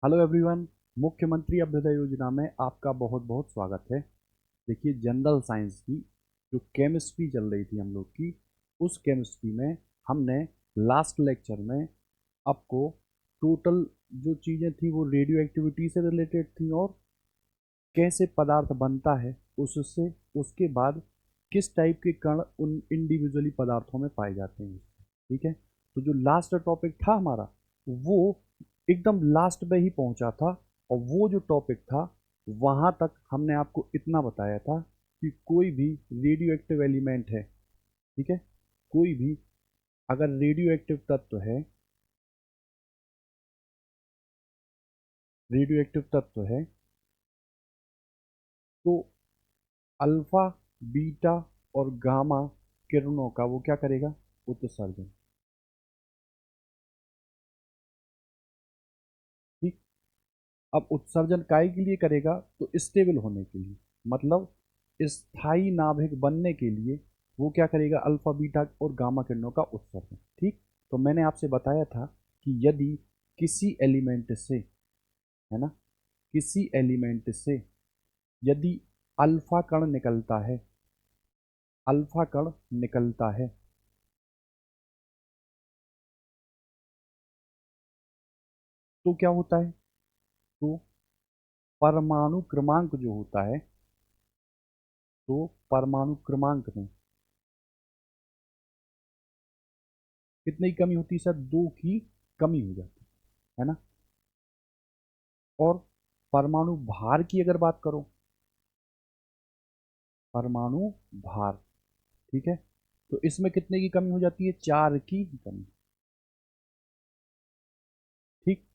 Hello everyone. मुख्यमंत्री अभ्युदय योजना में आपका बहुत बहुत स्वागत है। देखिए, जनरल साइंस की जो केमिस्ट्री चल रही थी हम लोग की, उस केमिस्ट्री में हमने लास्ट लेक्चर में आपको टोटल जो चीज़ें थी वो रेडियो एक्टिविटी से रिलेटेड थी और कैसे पदार्थ बनता है उससे, उसके बाद किस टाइप के कण उन इंडिविजुअली पदार्थों में पाए जाते हैं। ठीक है, तो जो लास्ट टॉपिक था हमारा, वो एकदम लास्ट में ही पहुंचा था। और वो जो टॉपिक था, वहां तक हमने आपको इतना बताया था कि कोई भी रेडियो एक्टिव एलिमेंट है, ठीक है, कोई भी अगर रेडियो एक्टिव तत्व है, रेडियो एक्टिव तत्व है, तो अल्फा, बीटा और गामा किरणों का वो क्या करेगा, उत्सर्जन। ठीक। अब उत्सर्जन काय के लिए करेगा, तो स्टेबल होने के लिए, मतलब स्थायी नाभिक बनने के लिए वो क्या करेगा, अल्फा बीटा और गामा किरणों का उत्सर्जन। ठीक। तो मैंने आपसे बताया था कि यदि किसी एलिमेंट से, है ना, किसी एलिमेंट से यदि अल्फा कण निकलता है, अल्फा कण निकलता है, तो क्या होता है, तो परमाणु क्रमांक जो होता है, तो परमाणु क्रमांक में कितने की कमी होती है सर, दो की कमी हो जाती है ना। और परमाणु भार की अगर बात करो, परमाणु भार, ठीक है, तो इसमें कितने की कमी हो जाती है, चार की कमी। ठीक।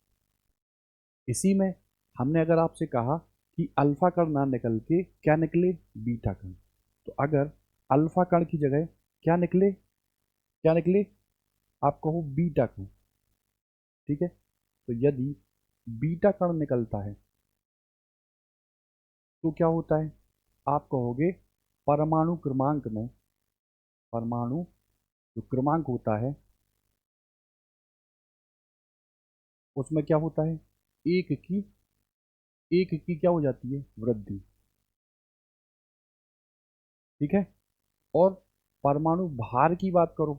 इसी में हमने अगर आपसे कहा कि अल्फा कण ना निकल के क्या निकले, बीटा कण, तो अगर अल्फा कण की जगह क्या निकले, क्या निकले, आप कहो बीटा कण। ठीक है, तो यदि बीटा कण निकलता है तो क्या होता है, आप कहोगे परमाणु क्रमांक में, परमाणु जो क्रमांक होता है उसमें क्या होता है, एक की, एक की क्या हो जाती है, वृद्धि। ठीक है। और परमाणु भार की बात करो,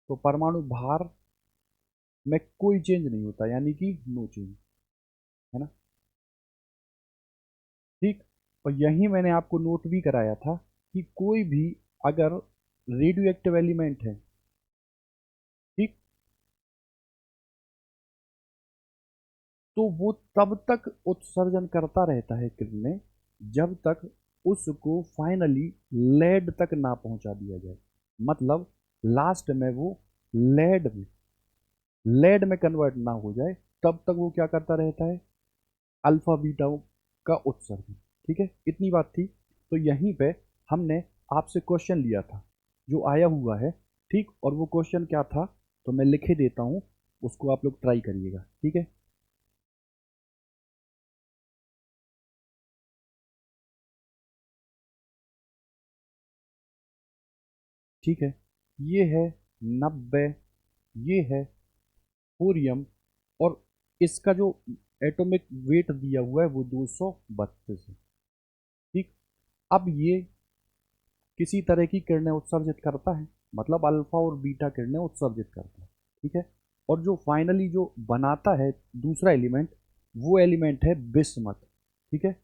तो परमाणु भार में कोई चेंज नहीं होता, यानी कि नो चेंज, है ना। ठीक। और यही मैंने आपको नोट भी कराया था कि कोई भी अगर रेडियो एक्टिव एलिमेंट है, ठीक, तो वो तब तक उत्सर्जन करता रहता है किरणें जब तक उसको फाइनली लेड तक ना पहुंचा दिया जाए। मतलब लास्ट में वो लेड में, लेड में कन्वर्ट ना हो जाए, तब तक वो क्या करता रहता है, अल्फा बीटा का उत्सर्जन। ठीक है, इतनी बात थी। तो यहीं पे हमने आपसे क्वेश्चन लिया था जो आया हुआ है। ठीक, और वो क्वेश्चन क्या था, तो मैं लिखे देता हूँ, उसको आप लोग ट्राई करिएगा। ठीक है। ठीक है, ये है 90, ये है थोरियम, और इसका जो एटॉमिक वेट दिया हुआ है वो 232 है। ठीक। अब ये किसी तरह की किरणें उत्सर्जित करता है, मतलब अल्फा और बीटा किरणें उत्सर्जित करता है। ठीक है। और जो फाइनली जो बनाता है दूसरा एलिमेंट, वो एलिमेंट है बिस्मथ। ठीक है,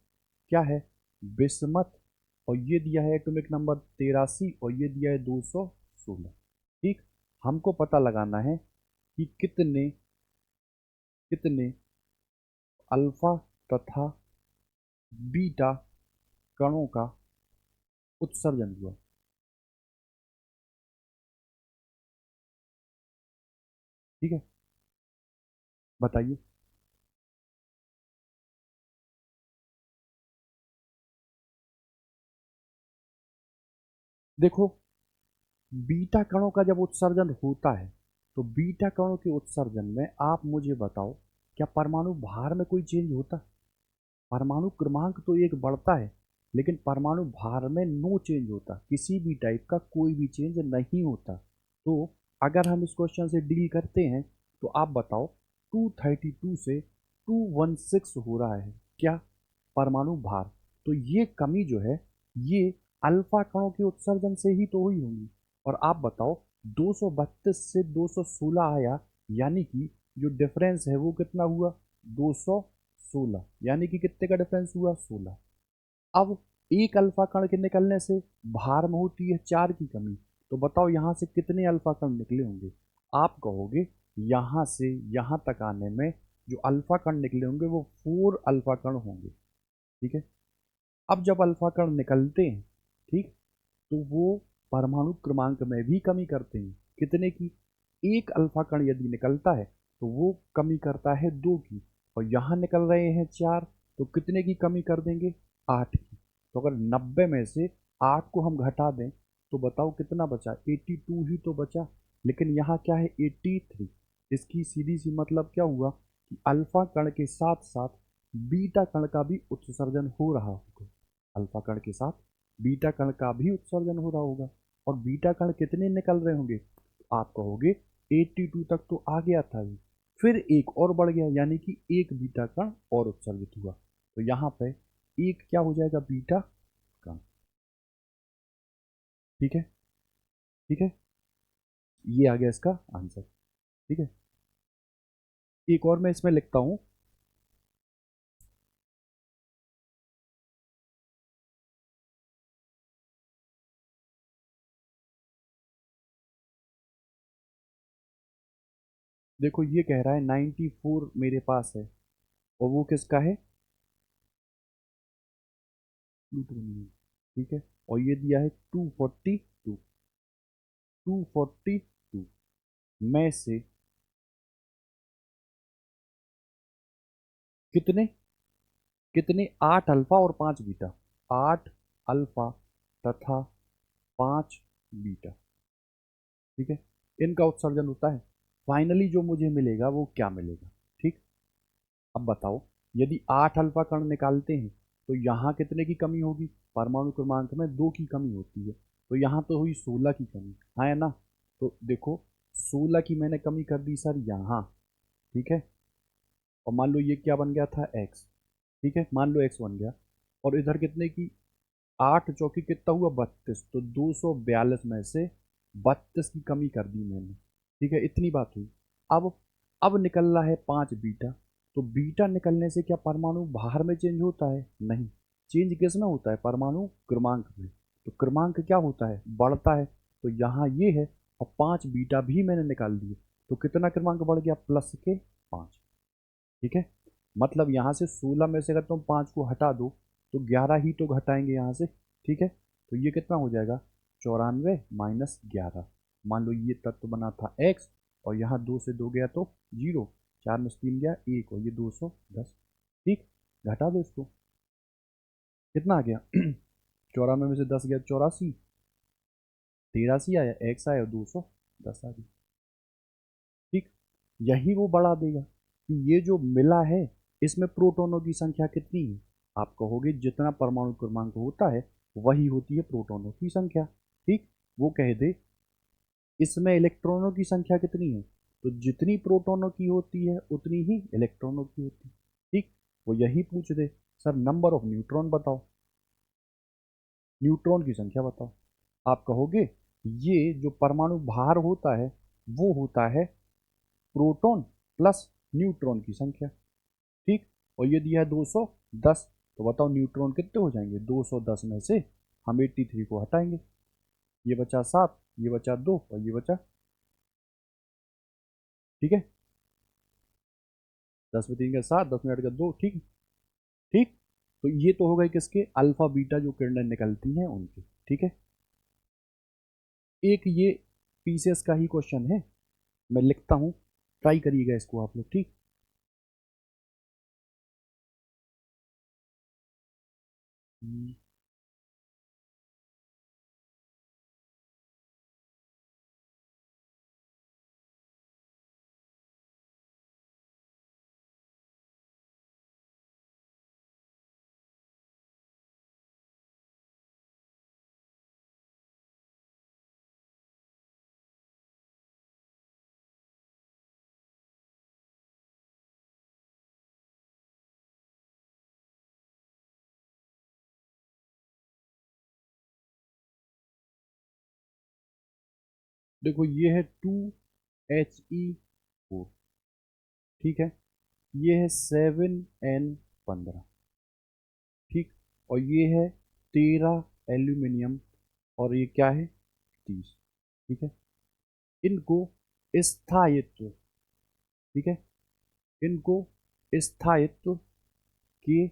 क्या है, बिस्मथ। और ये दिया है एटॉमिक नंबर 83 और ये दिया है 216। ठीक। हमको पता लगाना है कि कितने कितने अल्फा तथा बीटा कणों का उत्सर्जन हुआ। ठीक है, बताइए। देखो, बीटा कणों का जब उत्सर्जन होता है, तो बीटा कणों के उत्सर्जन में आप मुझे बताओ, क्या परमाणु भार में कोई चेंज होता, परमाणु क्रमांक तो एक बढ़ता है, लेकिन परमाणु भार में नो चेंज होता, किसी भी टाइप का कोई भी चेंज नहीं होता। तो अगर हम इस क्वेश्चन से डील करते हैं, तो आप बताओ 232 से 216 हो रहा है क्या, परमाणु भार। तो ये कमी जो है ये अल्फा कणों के उत्सर्जन से ही तो हुई होगी। और आप बताओ 232 से 216 आया, यानी कि जो डिफरेंस है वो कितना हुआ, 216, यानी कि कितने का डिफरेंस हुआ, 16। अब एक अल्फा कण के निकलने से भार में होती है 4 की कमी। तो बताओ यहाँ से कितने अल्फा कण निकले होंगे। आप कहोगे यहाँ से यहाँ तक आने में जो अल्फा कण निकले होंगे वो 4 अल्फा कण होंगे। ठीक है। अब जब अल्फा कण निकलते हैं, ठीक, तो वो परमाणु क्रमांक में भी कमी करते हैं। कितने की, एक अल्फा कण यदि निकलता है तो वो कमी करता है 2 की, और यहाँ निकल रहे हैं 4, तो कितने की कमी कर देंगे, 8 की। तो अगर 90 में से 8 को हम घटा दें तो बताओ कितना बचा, 82 ही तो बचा। लेकिन यहाँ क्या है, 83। इसकी सीधी सी मतलब क्या हुआ कि अल्फा कण के साथ साथ बीटा कण का भी उत्सर्जन हो रहा होगा। अल्फा कण के साथ बीटा कण का भी उत्सर्जन हो रहा होगा। और बीटा कण कितने निकल रहे होंगे, आप कहोगे 82 तक तो आ गया था ये, फिर एक और बढ़ गया, यानी कि एक बीटा कण और उत्सर्जित हुआ। तो यहाँ पे एक क्या हो जाएगा, बीटा कण। ठीक है। ठीक है, ये आ गया इसका आंसर। ठीक है, एक और मैं इसमें लिखता हूं। देखो ये कह रहा है 94 मेरे पास है, और वो किसका है, प्लूटोनियम। ठीक है, और ये दिया है 242। 242 में से कितने, कितने, 8 अल्फा और 5 बीटा, 8 अल्फा तथा 5 बीटा। ठीक है, इनका उत्सर्जन होता है। फाइनली जो मुझे मिलेगा वो क्या मिलेगा। ठीक, अब बताओ यदि 8 अल्फा कण निकालते हैं तो यहाँ कितने की कमी होगी, परमाणु क्रमांक में 2 की कमी होती है। तो यहाँ तो हुई 16 की कमी, हाँ है ना। तो देखो 16 की मैंने कमी कर दी सर यहाँ। ठीक है, और मान लो ये क्या बन गया था, एक्स। ठीक है, मान लो एक्स बन गया। और इधर कितने की, 8 चौकी कितना हुआ, 32। तो 242 में से 32 की कमी कर दी मैंने। ठीक है, इतनी बात हुई। अब अब निकल रहा है 5 बीटा। तो बीटा निकलने से क्या परमाणु बाहर में चेंज होता है, नहीं। चेंज किस में होता है, परमाणु क्रमांक में। तो क्रमांक क्या होता है, बढ़ता है। तो यहाँ ये है, और 5 बीटा भी मैंने निकाल दिए। तो कितना क्रमांक बढ़ गया, प्लस के 5। ठीक है, मतलब यहाँ से 16 में से अगर तुम 5 को हटा दो तो 11 ही तो घटाएंगे यहाँ से। ठीक है, तो ये कितना हो जाएगा, 94 माइनस 11। मान लो ये तत्व बना था एक्स, और यहाँ 2 से 2 गया तो 0, 4 में से 3 गया 1, और ये 210। ठीक, घटा दो इसको, कितना आ गया 94 में से 10 गया 84, 83 आया, एक्स आया, 210 आ गया। ठीक, यही वो बढ़ा देगा कि ये जो मिला है इसमें प्रोटॉनों की संख्या कितनी है। आप कहोगे जितना परमाणु क्रमांक होता है वही होती है प्रोटॉनों की संख्या। ठीक, वो कह दे इसमें इलेक्ट्रॉनों की संख्या कितनी है, तो जितनी प्रोटॉनों की होती है उतनी ही इलेक्ट्रॉनों की होती है। ठीक, वो यही पूछ दे सर नंबर ऑफ न्यूट्रॉन बताओ, न्यूट्रॉन की संख्या बताओ। आप कहोगे ये जो परमाणु भार होता है वो होता है प्रोटॉन प्लस न्यूट्रॉन की संख्या। ठीक, और ये दिया है 210। तो बताओ न्यूट्रॉन कितने हो जाएंगे, 210 में से हम 83 को हटाएंगे, ये बचा 7, ये बचा 2, और ये बचा। ठीक है, 10 में 3 का 7, 10 में 8 का 2। ठीक। ठीक, तो ये तो हो गए किसके, अल्फा बीटा जो किरणें निकलती हैं उनके। ठीक है, एक ये पीसीएस का ही क्वेश्चन है, मैं लिखता हूँ, ट्राई करिएगा इसको आप लोग। ठीक। देखो ये है 2He4, ठीक है। ये है 7N15, ठीक। और ये है 13 एल्यूमिनियम, और ये क्या है 30, ठीक है। इनको स्थायित्व, ठीक है, इनको स्थायित्व के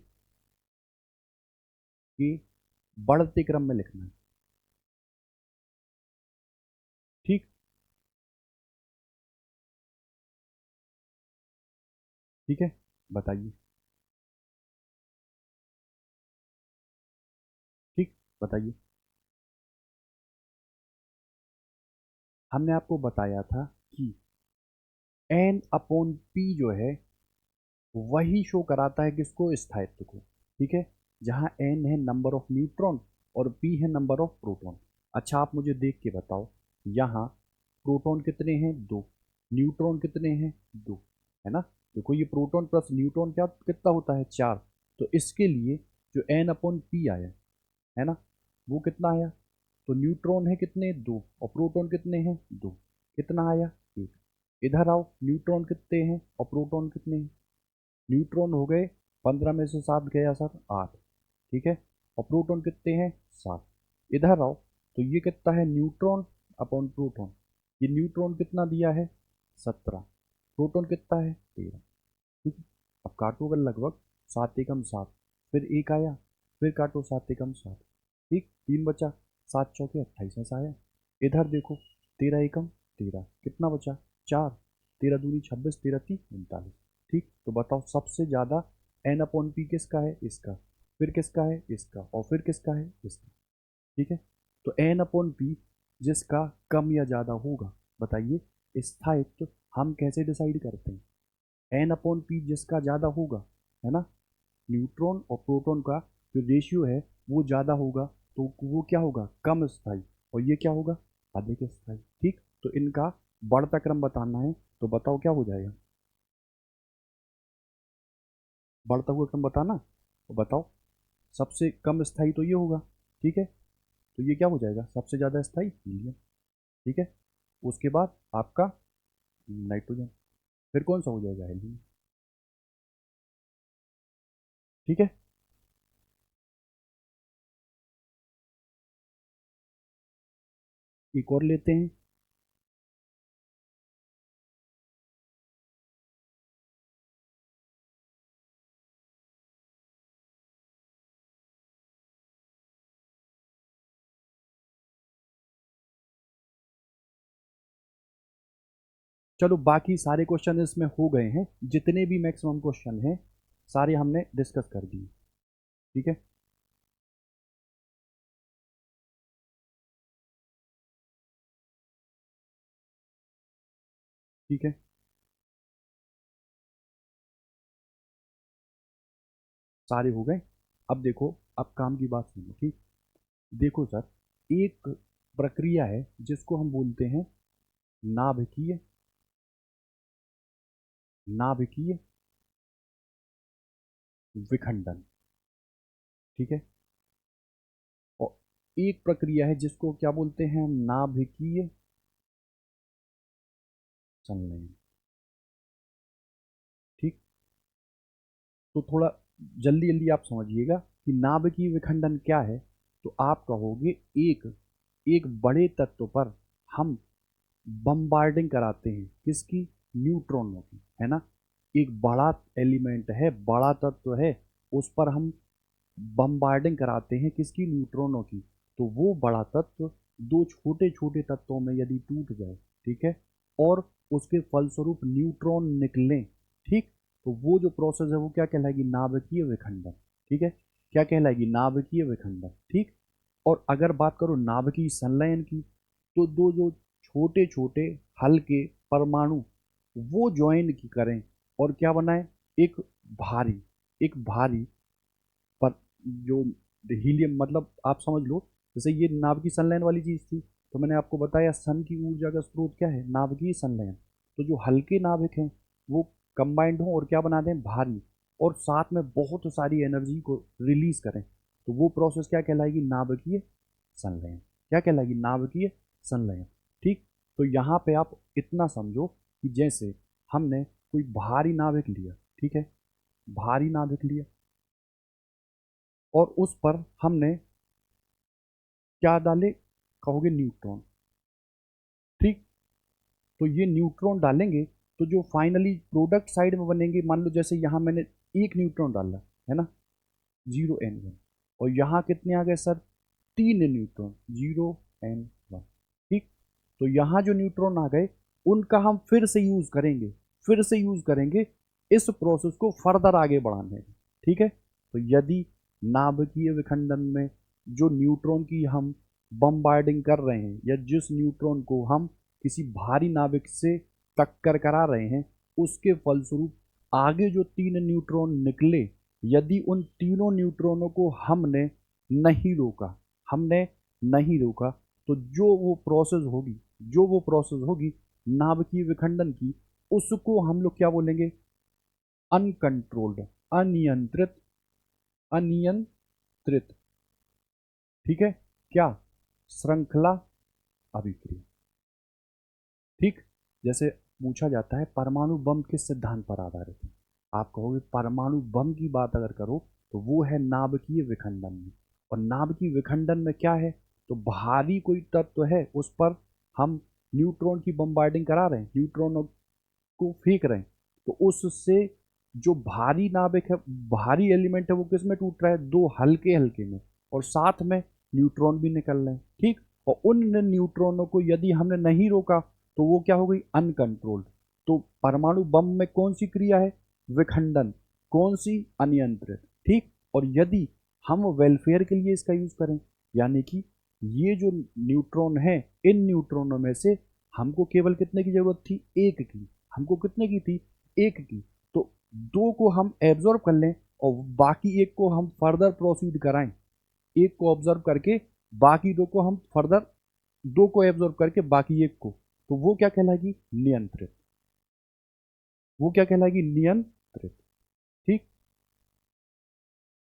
के बढ़ते क्रम में लिखना है, ठीक। ठीक है, बताइए, ठीक, बताइए। हमने आपको बताया था कि एन अपॉन पी जो है वही शो कराता है किसको, स्थायित्व को, ठीक है। जहां एन है नंबर ऑफ न्यूट्रॉन और पी है नंबर ऑफ प्रोटॉन। अच्छा आप मुझे देख के बताओ, यहाँ प्रोटॉन कितने हैं, दो। न्यूट्रॉन कितने हैं, दो, है ना। देखो ये प्रोटॉन प्लस न्यूट्रॉन क्या कितना होता है, चार। तो इसके लिए जो एन अपॉन पी आया है ना, वो कितना आया, तो न्यूट्रॉन है कितने, दो, और प्रोटॉन कितने हैं, दो। कितना आया, एक। इधर आओ, न्यूट्रॉन कितने हैं और प्रोटॉन कितने हैं। न्यूट्रॉन हो गए 15 में से 7 गया सर, 8, ठीक है। और प्रोटॉन कितने हैं, 7। इधर आओ, तो ये कितना है, न्यूट्रॉन अपॉन प्रोटॉन। ये न्यूट्रॉन कितना दिया है, 17। प्रोटॉन कितना है, 13, ठीक है। अब काटोगे लगभग, 7 एकम 7, फिर एक आया, फिर काटो 7 एकम 7, ठीक, 3 बचा, 7 चौके 28 ऐसा आया। इधर देखो, 13 एकम 13, कितना बचा, 4, 13 दूनी 26, 13 तीन 39, ठीक। तो बताओ सबसे ज़्यादा एन अपॉन पी किसका है, इसका, फिर किसका है, इसका, और फिर किसका है, इसका, ठीक है। तो एन अपॉन पी जिसका कम या ज़्यादा होगा, बताइए स्थायित्व हम कैसे डिसाइड करते हैं। एन अपॉन पी जिसका ज़्यादा होगा, है ना, न्यूट्रॉन और प्रोटॉन का जो रेशियो है वो ज़्यादा होगा, तो वो क्या होगा, कम स्थायी, और ये क्या होगा, अधिक स्थायी, ठीक। तो इनका बढ़ता क्रम बताना है, तो बताओ क्या हो जाएगा, बढ़ता हुआ क्रम बताना, तो बताओ सबसे कम स्थायी तो ये होगा, ठीक है। तो ये क्या हो जाएगा, सबसे ज़्यादा स्थायी हीलियम, ठीक है। उसके बाद आपका नाइट्रोजन, फिर कौन सा हो जाएगा, हेलियम, ठीक है। एक और लेते हैं। चलो बाकी सारे क्वेश्चन इसमें हो गए हैं, जितने भी मैक्सिमम क्वेश्चन हैं सारे हमने डिस्कस कर दिए, ठीक है। ठीक है, सारे हो गए। अब देखो, अब काम की बात सुनो, ठीक। देखो सर, एक प्रक्रिया है जिसको हम बोलते हैं नाभिकीय नाभिकीय विखंडन, ठीक है। और एक प्रक्रिया है जिसको क्या बोलते हैं, नाभिकीय संलयन, ठीक। तो थोड़ा जल्दी जल्दी आप समझिएगा कि नाभिकीय विखंडन क्या है। तो आप कहोगे, एक एक बड़े तत्व पर हम बम्बार्डिंग कराते हैं, किसकी, न्यूट्रॉनों की, है ना। एक बड़ा एलिमेंट है, बड़ा तत्व है, उस पर हम बम्बार्डिंग कराते हैं, किसकी, न्यूट्रॉनों की। तो वो बड़ा तत्व दो छोटे छोटे तत्वों में यदि टूट जाए, ठीक है, और उसके फलस्वरूप न्यूट्रॉन निकलें, ठीक, तो वो जो प्रोसेस है वो क्या कहलाएगी, नाभिकीय विखंडन, ठीक है। क्या कहलाएगी, नाभिकीय विखंडन, ठीक। और अगर बात करो नाभिकीय संलयन की, तो दो जो छोटे छोटे हल्के परमाणु वो ज्वाइन की करें और क्या बनाए, एक भारी एक भारी पर जो हीलियम, मतलब आप समझ लो, जैसे ये नाभिकीय संलयन वाली चीज थी, तो मैंने आपको बताया सन की ऊर्जा का स्रोत क्या है, नाभिकीय संलयन। तो जो हल्के नाभिक हैं वो कंबाइंड हों और क्या बना दें, भारी, और साथ में बहुत सारी एनर्जी को रिलीज करें, तो वो प्रोसेस क्या कहलाएगी, नाभिकीय संलयन। क्या कहलाएगी, नाभिकीय संलयन, ठीक। तो यहाँ पे आप इतना समझो कि जैसे हमने कोई भारी नाविक लिया, ठीक है, भारी नाविक लिया, और उस पर हमने क्या डाले, कहोगे न्यूट्रॉन, ठीक। तो ये न्यूट्रॉन डालेंगे तो जो फाइनली प्रोडक्ट साइड में बनेंगे, मान लो जैसे यहाँ मैंने एक न्यूट्रॉन डाला है ना, 0 N1, और यहाँ कितने आ गए सर, 3 न्यूट्रॉन, 0 N1, ठीक। तो यहाँ जो न्यूट्रॉन आ गए उनका हम फिर से यूज करेंगे, फिर से यूज करेंगे इस प्रोसेस को फर्दर आगे बढ़ाने में, ठीक है। तो यदि नाभिकीय विखंडन में जो न्यूट्रॉन की हम बम्बार्डिंग कर रहे हैं, या जिस न्यूट्रॉन को हम किसी भारी नाभिक से टक्कर करा रहे हैं, उसके फलस्वरूप आगे जो 3 न्यूट्रॉन निकले, यदि उन तीनों न्यूट्रॉनों को हमने नहीं रोका, हमने नहीं रोका, तो जो वो प्रोसेस होगी नाभिकीय विखंडन की, उसको हम लोग क्या बोलेंगे, अनकंट्रोल्ड, अनियंत्रित, अनियंत्रित, ठीक है, क्या, श्रृंखला अभिक्रिया, ठीक। जैसे पूछा जाता है परमाणु बम किस सिद्धांत पर आधारित है, आप कहोगे परमाणु बम की बात अगर करो तो वो है नाभिकीय विखंडन में, और नाभिकीय विखंडन में क्या है, तो भारी कोई तत्व है उस पर हम न्यूट्रॉन की बम्बार्डिंग करा रहे हैं, न्यूट्रॉन को फेंक रहे हैं, तो उससे जो भारी नाभिक है, भारी एलिमेंट है, वो किस में टूट रहा है, दो हल्के हल्के में, और साथ में न्यूट्रॉन भी निकल रहे हैं, ठीक। और उन न्यूट्रॉनों को यदि हमने नहीं रोका तो वो क्या हो गई, अनकंट्रोल्ड। तो परमाणु बम में कौन सी क्रिया है, विखंडन, कौन सी, अनियंत्रित, ठीक। और यदि हम वेलफेयर के लिए इसका यूज करें, यानी कि ये जो न्यूट्रॉन है, इन न्यूट्रॉनों में से हमको केवल कितने की जरूरत थी, एक की, हमको कितने की थी, एक की, तो दो को हम एब्जॉर्ब कर लें और बाकी एक को हम फर्दर प्रोसीड कराएं, एक को ऑब्जर्व करके बाकी दो को हम फर्दर, दो को एब्जॉर्ब करके बाकी एक को, तो वो क्या कहलाएगी, नियंत्रित, वो क्या कहलाएगी, नियंत्रित, ठीक,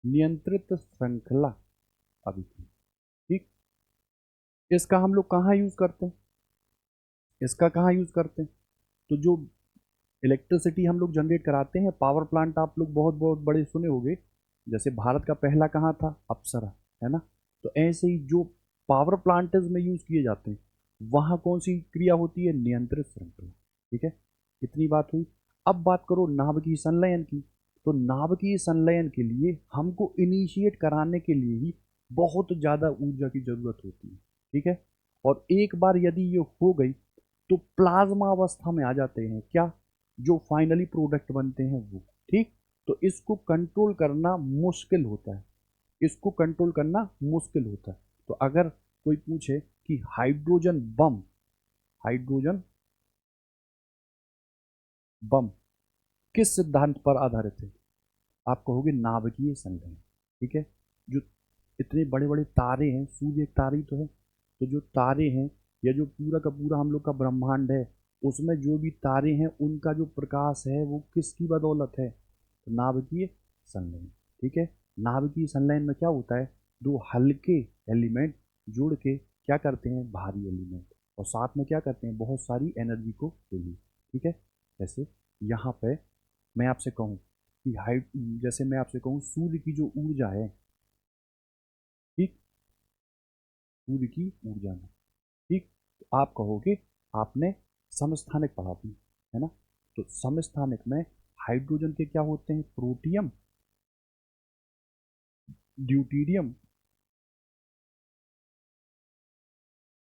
नियंत्रित श्रृंखला अभिक्रिया, ठीक। इसका हम लोग कहाँ यूज करते हैं, इसका कहाँ यूज करते हैं, तो जो इलेक्ट्रिसिटी हम लोग जनरेट कराते हैं, पावर प्लांट आप लोग बहुत बहुत बड़े सुने होंगे, जैसे भारत का पहला कहाँ था, अप्सरा, है ना। तो ऐसे ही जो पावर प्लांट में यूज किए जाते हैं, वहाँ कौन सी क्रिया होती है, नियंत्रित श्रृंखला, ठीक है। इतनी बात हुई। अब बात करो नाभिकीय संलयन की। तो नाभिकीय संलयन के लिए हमको इनिशिएट कराने के लिए ही बहुत ज़्यादा ऊर्जा की जरूरत होती है, ठीक है। और एक बार यदि ये हो गई तो प्लाज्मा अवस्था में आ जाते हैं, क्या, जो फाइनली प्रोडक्ट बनते हैं वो, ठीक। तो इसको कंट्रोल करना मुश्किल होता है, इसको कंट्रोल करना मुश्किल होता है। तो अगर कोई पूछे कि हाइड्रोजन बम, हाइड्रोजन बम किस सिद्धांत पर आधारित है, आप कहोगे नाभिकीय संलयन, ठीक है। जो इतने बड़े बड़े तारे हैं, सूर्य एक तारे ही तो है, तो जो तारे हैं, या जो पूरा का पूरा हम लोग का ब्रह्मांड है, उसमें जो भी तारे हैं उनका जो प्रकाश है वो किसकी बदौलत है, तो नाभिकीय संलयन, ठीक है। नाभिकीय संलयन में क्या होता है, दो हल्के एलिमेंट जुड़ के क्या करते हैं, भारी एलिमेंट, और साथ में क्या करते हैं, बहुत सारी एनर्जी को रिलीज, ठीक है। जैसे यहाँ पे मैं आपसे कहूँ कि हाइट, जैसे मैं आपसे कहूँ सूर्य की जो ऊर्जा है, ठीक, सूर्य की ऊर्जा में, ठीक, तो आप कहोगे, आपने समस्थानिक पढ़ा थी, है ना। तो समस्थानिक में हाइड्रोजन के क्या होते हैं, प्रोटियम, ड्यूटीरियम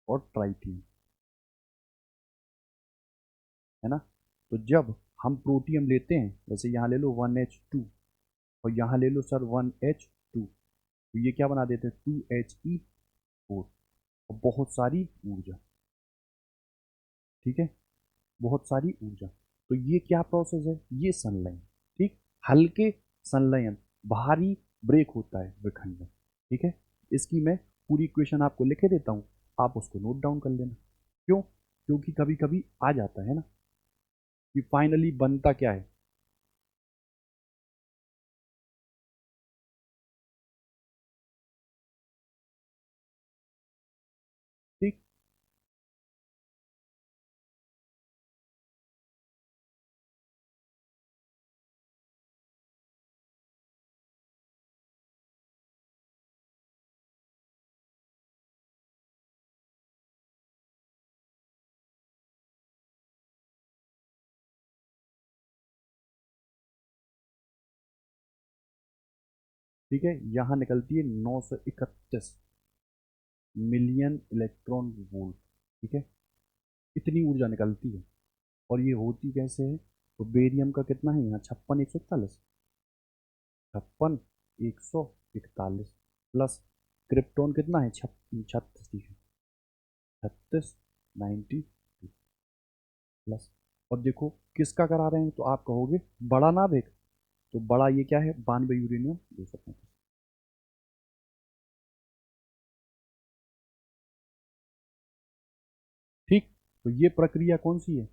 और ट्राइटियम, है ना। तो जब हम प्रोटियम लेते हैं, जैसे यहाँ ले लो 1H2, और यहाँ ले लो सर 1H2, तो ये क्या बना देते हैं, 2He4, और बहुत सारी ऊर्जा, ठीक है, बहुत सारी ऊर्जा। तो ये क्या प्रोसेस है, ये संलयन, ठीक। हल्के संलयन, भारी ब्रेक होता है विखंडन, ठीक है। इसकी मैं पूरी इक्वेशन आपको लिखे देता हूँ, आप उसको नोट डाउन कर लेना। क्यों, क्योंकि कभी कभी आ जाता है ना कि फाइनली बनता क्या है, ठीक। ठीक है, यहाँ निकलती है 931 मिलियन इलेक्ट्रॉन वोल्ट। ठीक है, इतनी ऊर्जा निकलती है। और ये होती कैसे है? तो बेरियम का कितना है यहाँ, 56 141, 56 141 प्लस क्रिप्टॉन कितना है, 36 36 90 प्लस। और देखो किसका करा रहे हैं, तो आप कहोगे बड़ा नाभिक, तो बड़ा ये क्या है, 92 यूरेनियम 235। ठीक, तो ये प्रक्रिया कौन सी है,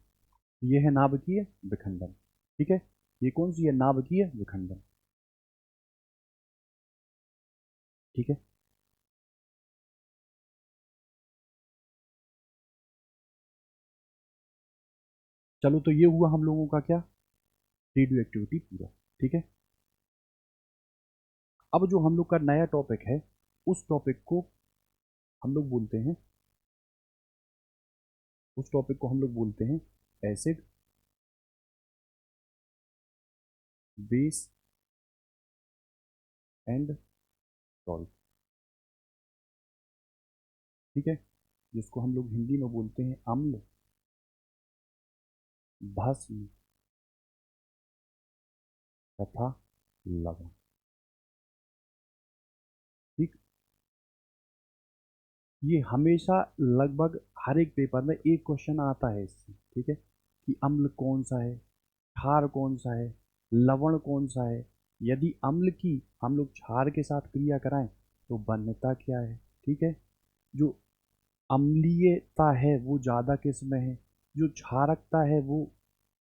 ये है नाभिकीय विखंडन। ठीक है, ये कौन सी है, नाभिकीय विखंडन। ठीक है, चलो तो ये हुआ हम लोगों का क्या, रेडियो एक्टिविटी पूरा। ठीक है, अब जो हम लोग का नया टॉपिक है, उस टॉपिक को हम लोग बोलते हैं, उस टॉपिक को हम लोग बोलते हैं एसिड बेस एंड सॉल्ट। ठीक है, जिसको हम लोग हिंदी में बोलते हैं अम्ल, भस्म तथा लवण। ठीक, ये हमेशा लगभग हर एक पेपर में एक क्वेश्चन आता है इससे। ठीक है, कि अम्ल कौन सा है, क्षार कौन सा है, लवण कौन सा है, यदि अम्ल की हम लोग क्षार के साथ क्रिया कराएं तो बनता क्या है। ठीक है, जो अम्लीयता है वो ज़्यादा किस में है, जो क्षारकता है वो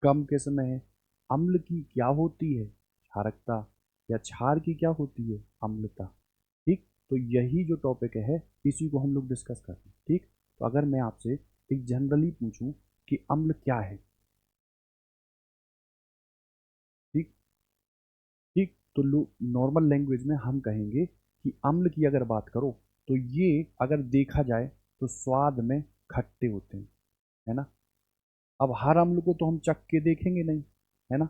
कम किस में है, अम्ल की क्या होती है, क्षारकता, या क्षार की क्या होती है, अम्लता। ठीक, तो यही जो टॉपिक है इसी को हम लोग डिस्कस कर रहे हैं। ठीक, तो अगर मैं आपसे एक जनरली पूछूं कि अम्ल क्या है। ठीक, ठीक, तो नॉर्मल लैंग्वेज में हम कहेंगे कि अम्ल की अगर बात करो तो ये अगर देखा जाए तो स्वाद में खट्टे होते हैं, है ना। अब हर अम्ल को तो हम चख के देखेंगे नहीं, है ना।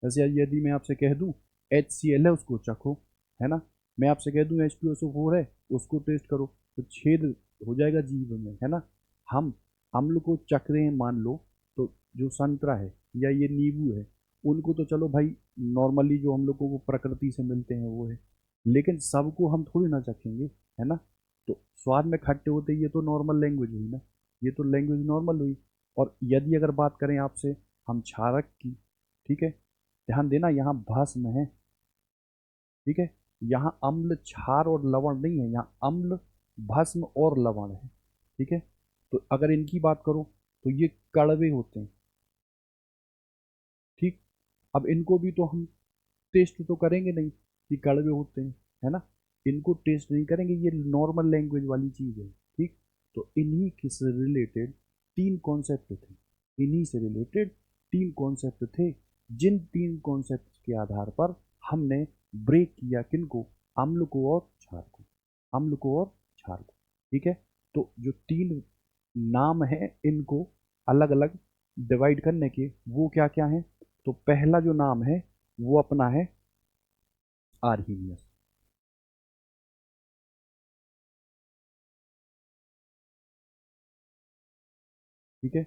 जैसे यदि मैं आपसे कह दूं HCl है उसको चखो, है ना, मैं आपसे कह दूं H2SO4 है उसको टेस्ट करो, तो छेद हो जाएगा जीभ में, है ना। हम अम्ल को चख रहे हैं मान लो, तो जो संतरा है या ये नींबू है, उनको तो चलो भाई नॉर्मली जो हम लोगों को प्रकृति से मिलते हैं वो है, लेकिन सबको हम थोड़ी ना चखेंगे, है ना। तो स्वाद में खट्टे होते, ये तो नॉर्मल लैंग्वेज हुई ना, ये तो लैंग्वेज नॉर्मल हुई। और यदि अगर बात करें आपसे हम क्षारक की, ठीक है, ध्यान देना यहाँ भस्म है। ठीक है, यहाँ अम्ल क्षार और लवण नहीं है, यहाँ अम्ल भस्म और लवण है। ठीक है, तो अगर इनकी बात करो तो ये कड़वे होते हैं। ठीक, अब इनको भी तो हम टेस्ट तो करेंगे नहीं कि कड़वे होते हैं, है ना, इनको टेस्ट नहीं करेंगे, ये नॉर्मल लैंग्वेज वाली चीज़ है। ठीक, तो इन्हीं के से रिलेटेड तीन कॉन्सेप्ट थे, इन्हीं से रिलेटेड तीन कॉन्सेप्ट थे, जिन तीन कॉन्सेप्ट के आधार पर हमने ब्रेक किया किनको, अम्ल को और क्षार को, अम्ल को और क्षार को। ठीक है, तो जो तीन नाम है इनको अलग अलग डिवाइड करने के, वो क्या क्या है, तो पहला जो नाम है वो अपना है आर्हीनियस। ठीक है,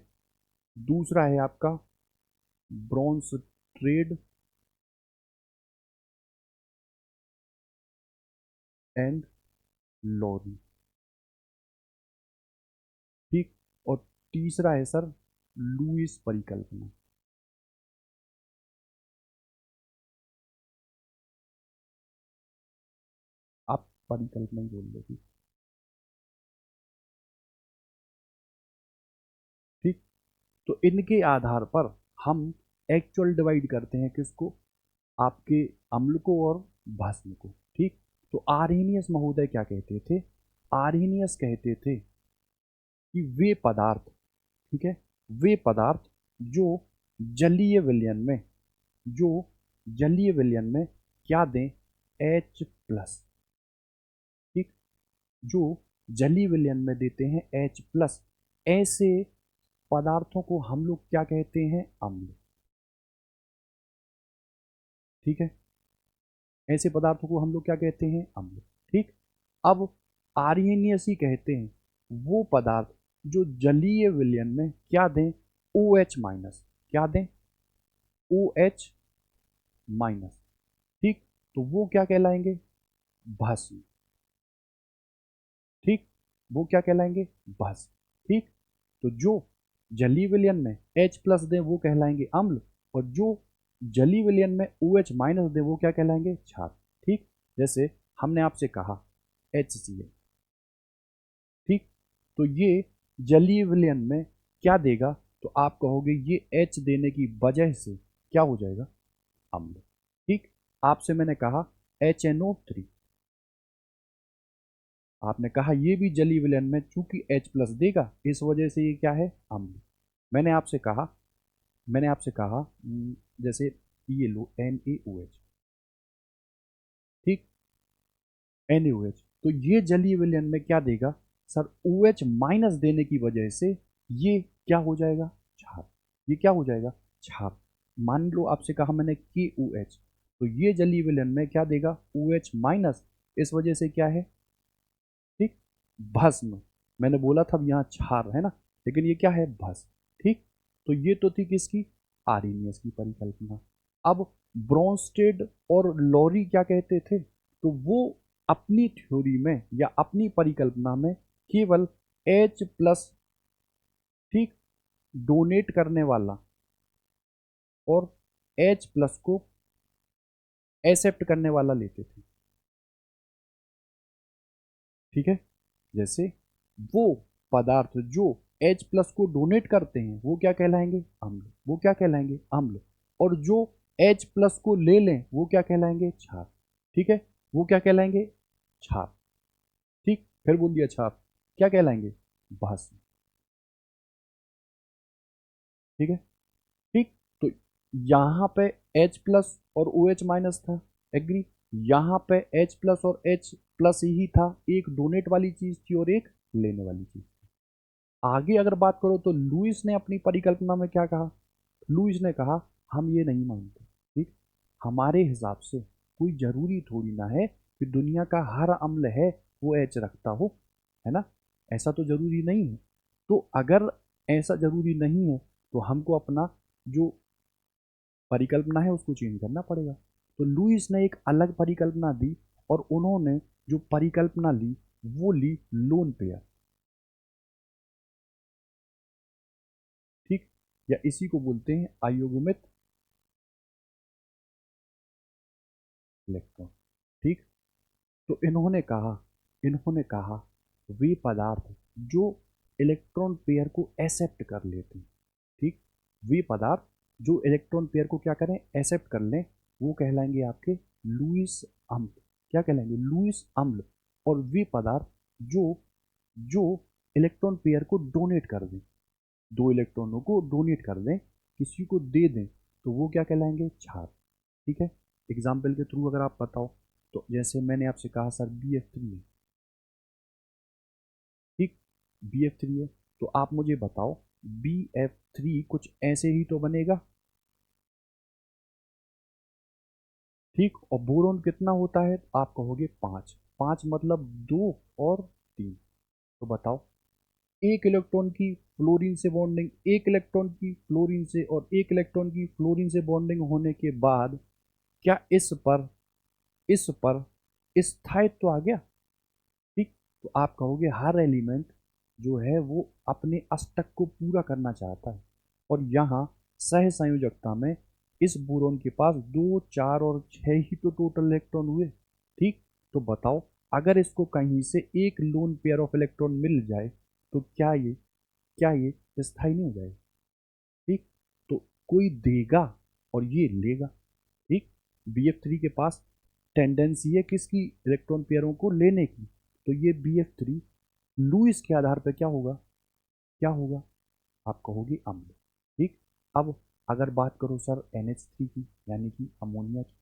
दूसरा है आपका ब्रॉन्स ट्रेड एंड लॉरी। ठीक, और तीसरा है सर लुईस परिकल्पना। आप परिकल्पना ही बोल दो। ठीक, तो इनके आधार पर हम एक्चुअल डिवाइड करते हैं किसको, आपके अम्ल को और भस्म को। ठीक, तो आर्हेनियस महोदय क्या कहते थे, आर्हेनियस कहते थे कि वे पदार्थ, ठीक है, वे पदार्थ जो जलीय विलयन में, जो जलीय विलयन में क्या दें, H+। ठीक, जो जलीय विलयन में देते हैं H+, ऐसे पदार्थों को हम लोग क्या कहते हैं, अम्ल। ठीक है, ऐसे पदार्थों को हम लोग क्या कहते हैं? अम्ल। ठीक। अब आर्यनीयसी कहते हैं वो पदार्थ जो जलीय विलयन में क्या दें? OH minus. क्या दें? OH minus. ठीक। तो वो क्या कहलाएंगे? भस्म। ठीक। वो क्या कहलाएंगे? भस्म। ठीक। तो जो जलीय विलयन में H प्लस दें वो कहलाएंगे अम्ल, और जो जलीय विलयन में OH माइनस दें वो क्या कहलाएंगे? क्षार। ठीक। जैसे हमने आपसे कहा HCl। ठीक। तो ये जलीय विलयन में क्या देगा? तो आप कहोगे ये H देने की वजह से क्या हो जाएगा? अम्ल। ठीक। आपसे मैंने कहा HNO3, आपने कहा ये भी जलीय विलयन में चूंकि H प्लस देगा इस वजह से ये क्या है? अम्ल। मैंने आपसे कहा जैसे ये लो NaOH। ठीक। NaOH, तो ये जलीय विलयन में क्या देगा सर? OH माइनस देने की वजह से ये क्या हो जाएगा? क्षार। ये क्या हो जाएगा? क्षार। मान लो आपसे कहा मैंने KOH, तो ये जलीय विलयन में क्या देगा? OH माइनस, इस वजह से क्या है? ठीक। भस्म। मैंने बोला था यहाँ क्षार है ना, लेकिन ये क्या है? भस्म। ठीक। तो ये तो थी किसकी? आर्हेनियस की परिकल्पना। अब ब्रोंस्टेड और लॉरी क्या कहते थे? तो वो अपनी थ्योरी में या अपनी परिकल्पना में केवल H प्लस, ठीक, डोनेट करने वाला और H प्लस को एक्सेप्ट करने वाला लेते थे। ठीक है। जैसे वो पदार्थ जो H प्लस को डोनेट करते हैं वो क्या कहलाएंगे? अम्ल। वो क्या कहलाएंगे? अम्ल। और जो H प्लस को ले लें वो क्या कहलाएंगे? क्षार। ठीक है। वो क्या कहलाएंगे? क्षार। ठीक। फिर बोल दिया क्षार, क्या कहलाएंगे? भस्म। ठीक है। ठीक। तो यहां पे H प्लस और OH माइनस था, एग्री। यहां पे H प्लस और H प्लस ही था, एक डोनेट वाली चीज थी और एक लेने वाली चीज। आगे अगर बात करो तो लुईस ने अपनी परिकल्पना में क्या कहा? लुईस ने कहा हम ये नहीं मानते। ठीक। हमारे हिसाब से कोई जरूरी थोड़ी ना है कि दुनिया का हर अम्ल है वो एच रखता हो, है ना? ऐसा तो जरूरी नहीं है। तो अगर ऐसा जरूरी नहीं है तो हमको अपना जो परिकल्पना है उसको चेंज करना पड़ेगा। तो लुईस ने एक अलग परिकल्पना दी, और उन्होंने जो परिकल्पना ली वो ली लोन पेयर। ठीक। या इसी को बोलते हैं अयुग्मित इलेक्ट्रॉन। ठीक। तो इन्होंने कहा वे पदार्थ जो इलेक्ट्रॉन पेयर को एक्सेप्ट कर लेते हैं। ठीक। वे पदार्थ जो इलेक्ट्रॉन पेयर को क्या करें? एक्सेप्ट कर लें, वो कहलाएंगे आपके लुईस अम्ल। क्या कहलाएंगे? लुईस अम्ल। और वे पदार्थ जो जो इलेक्ट्रॉन पेयर को डोनेट कर दें, दो इलेक्ट्रॉनों को डोनेट कर दें, किसी को दे दें, तो वो क्या कहलाएंगे? क्षार। ठीक है। एग्जाम्पल के थ्रू अगर आप बताओ, तो जैसे मैंने आपसे कहा सर BF3 है। ठीक। BF3 है, तो आप मुझे बताओ BF3 कुछ ऐसे ही तो बनेगा। ठीक। और बोरोन कितना होता है? आप कहोगे 5। 5 मतलब 2 और 3। तो बताओ, एक इलेक्ट्रॉन की फ्लोरीन से बॉन्डिंग, एक इलेक्ट्रॉन की फ्लोरीन से और एक इलेक्ट्रॉन की फ्लोरीन से बॉन्डिंग होने के बाद क्या इस पर स्थायित्व आ गया? ठीक। तो आप कहोगे हर एलिमेंट जो है वो अपने अष्टक को पूरा करना चाहता है, और यहाँ सह संयोजकता में इस बोरोन के पास 2, 4 और 6 ही तो टोटल इलेक्ट्रॉन हुए। ठीक। तो बताओ, अगर इसको कहीं से एक लोन पेयर ऑफ इलेक्ट्रॉन मिल जाए तो क्या ये स्थायी नहीं हो जाएगा? ठीक। तो कोई देगा और ये लेगा। ठीक। BF3 के पास टेंडेंसी है किसकी? इलेक्ट्रॉन पेयरों को लेने की। तो ये BF3 लुईस के आधार पर क्या होगा? आप कहोगे अम्ल। ठीक। अब अगर बात करो सर NH3 की, यानी कि अमोनिया की,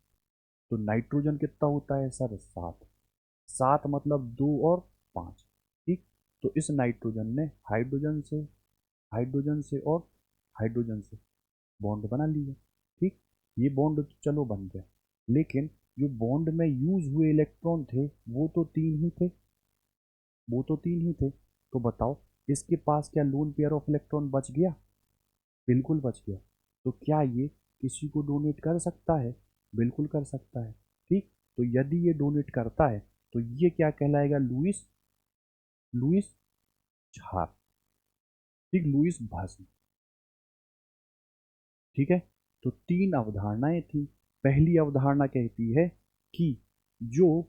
तो नाइट्रोजन कितना होता है सर? 7। 7 मतलब 2 और 5। ठीक। तो इस नाइट्रोजन ने हाइड्रोजन से बॉन्ड बना लिया। ठीक। ये बॉन्ड तो चलो बन गया, लेकिन जो बॉन्ड में यूज हुए इलेक्ट्रॉन थे वो तो 3 ही थे, वो तो 3 ही थे। तो बताओ इसके पास क्या लोन पेयर ऑफ इलेक्ट्रॉन बच गया? बिल्कुल बच गया। तो क्या ये किसी को डोनेट कर सकता है? बिल्कुल कर सकता है। ठीक, तो यदि ये डोनेट करता है तो ये क्या कहलाएगा? लुईस, लुईस छाप। ठीक, लुईस भस्म। ठीक है, तो 3 अवधारणाएं थी। पहली अवधारणा कहती है कि जो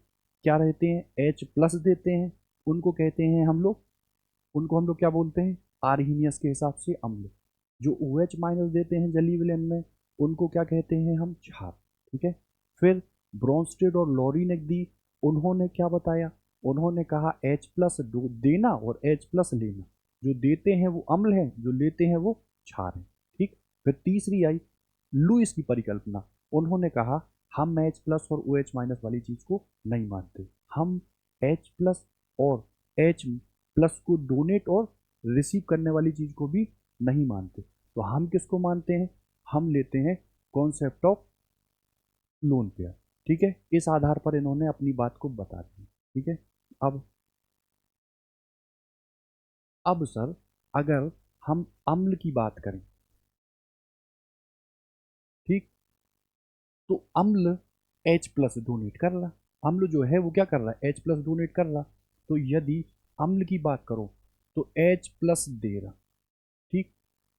क्या रहते हैं, H प्लस देते हैं, उनको कहते हैं हम लोग, उनको हम लोग क्या बोलते हैं? आर्हीनियस के हिसाब से अम्ल। जो OH माइनस देते हैं जली विलयन में, उनको क्या कहते हैं हम? क्षार। ठीक है, फिर ब्रोंस्टेड और लॉरी ने दी, उन्होंने क्या बताया? उन्होंने कहा H प्लस देना और H प्लस लेना। जो देते हैं वो अम्ल है, जो लेते हैं वो क्षार है। ठीक, फिर तीसरी आई लुईस की परिकल्पना। उन्होंने कहा हम H प्लस और OH माइनस वाली चीज को नहीं मानते, हम H प्लस और H प्लस को डोनेट और रिसीव करने वाली चीज को भी नहीं मानते। तो हम किसको मानते हैं? हम लेते हैं कॉन्सेप्ट ऑफ लोन पेयर। ठीक है, इस आधार पर इन्होंने अपनी बात को बता दी। ठीक है, अब अब सर अगर हम अम्ल की बात करें, ठीक, तो अम्ल H प्लस डोनेट कर रहा, अम्ल जो है वो क्या कर रहा है? H प्लस डोनेट कर रहा। तो यदि अम्ल की बात करो तो H प्लस दे रहा। ठीक,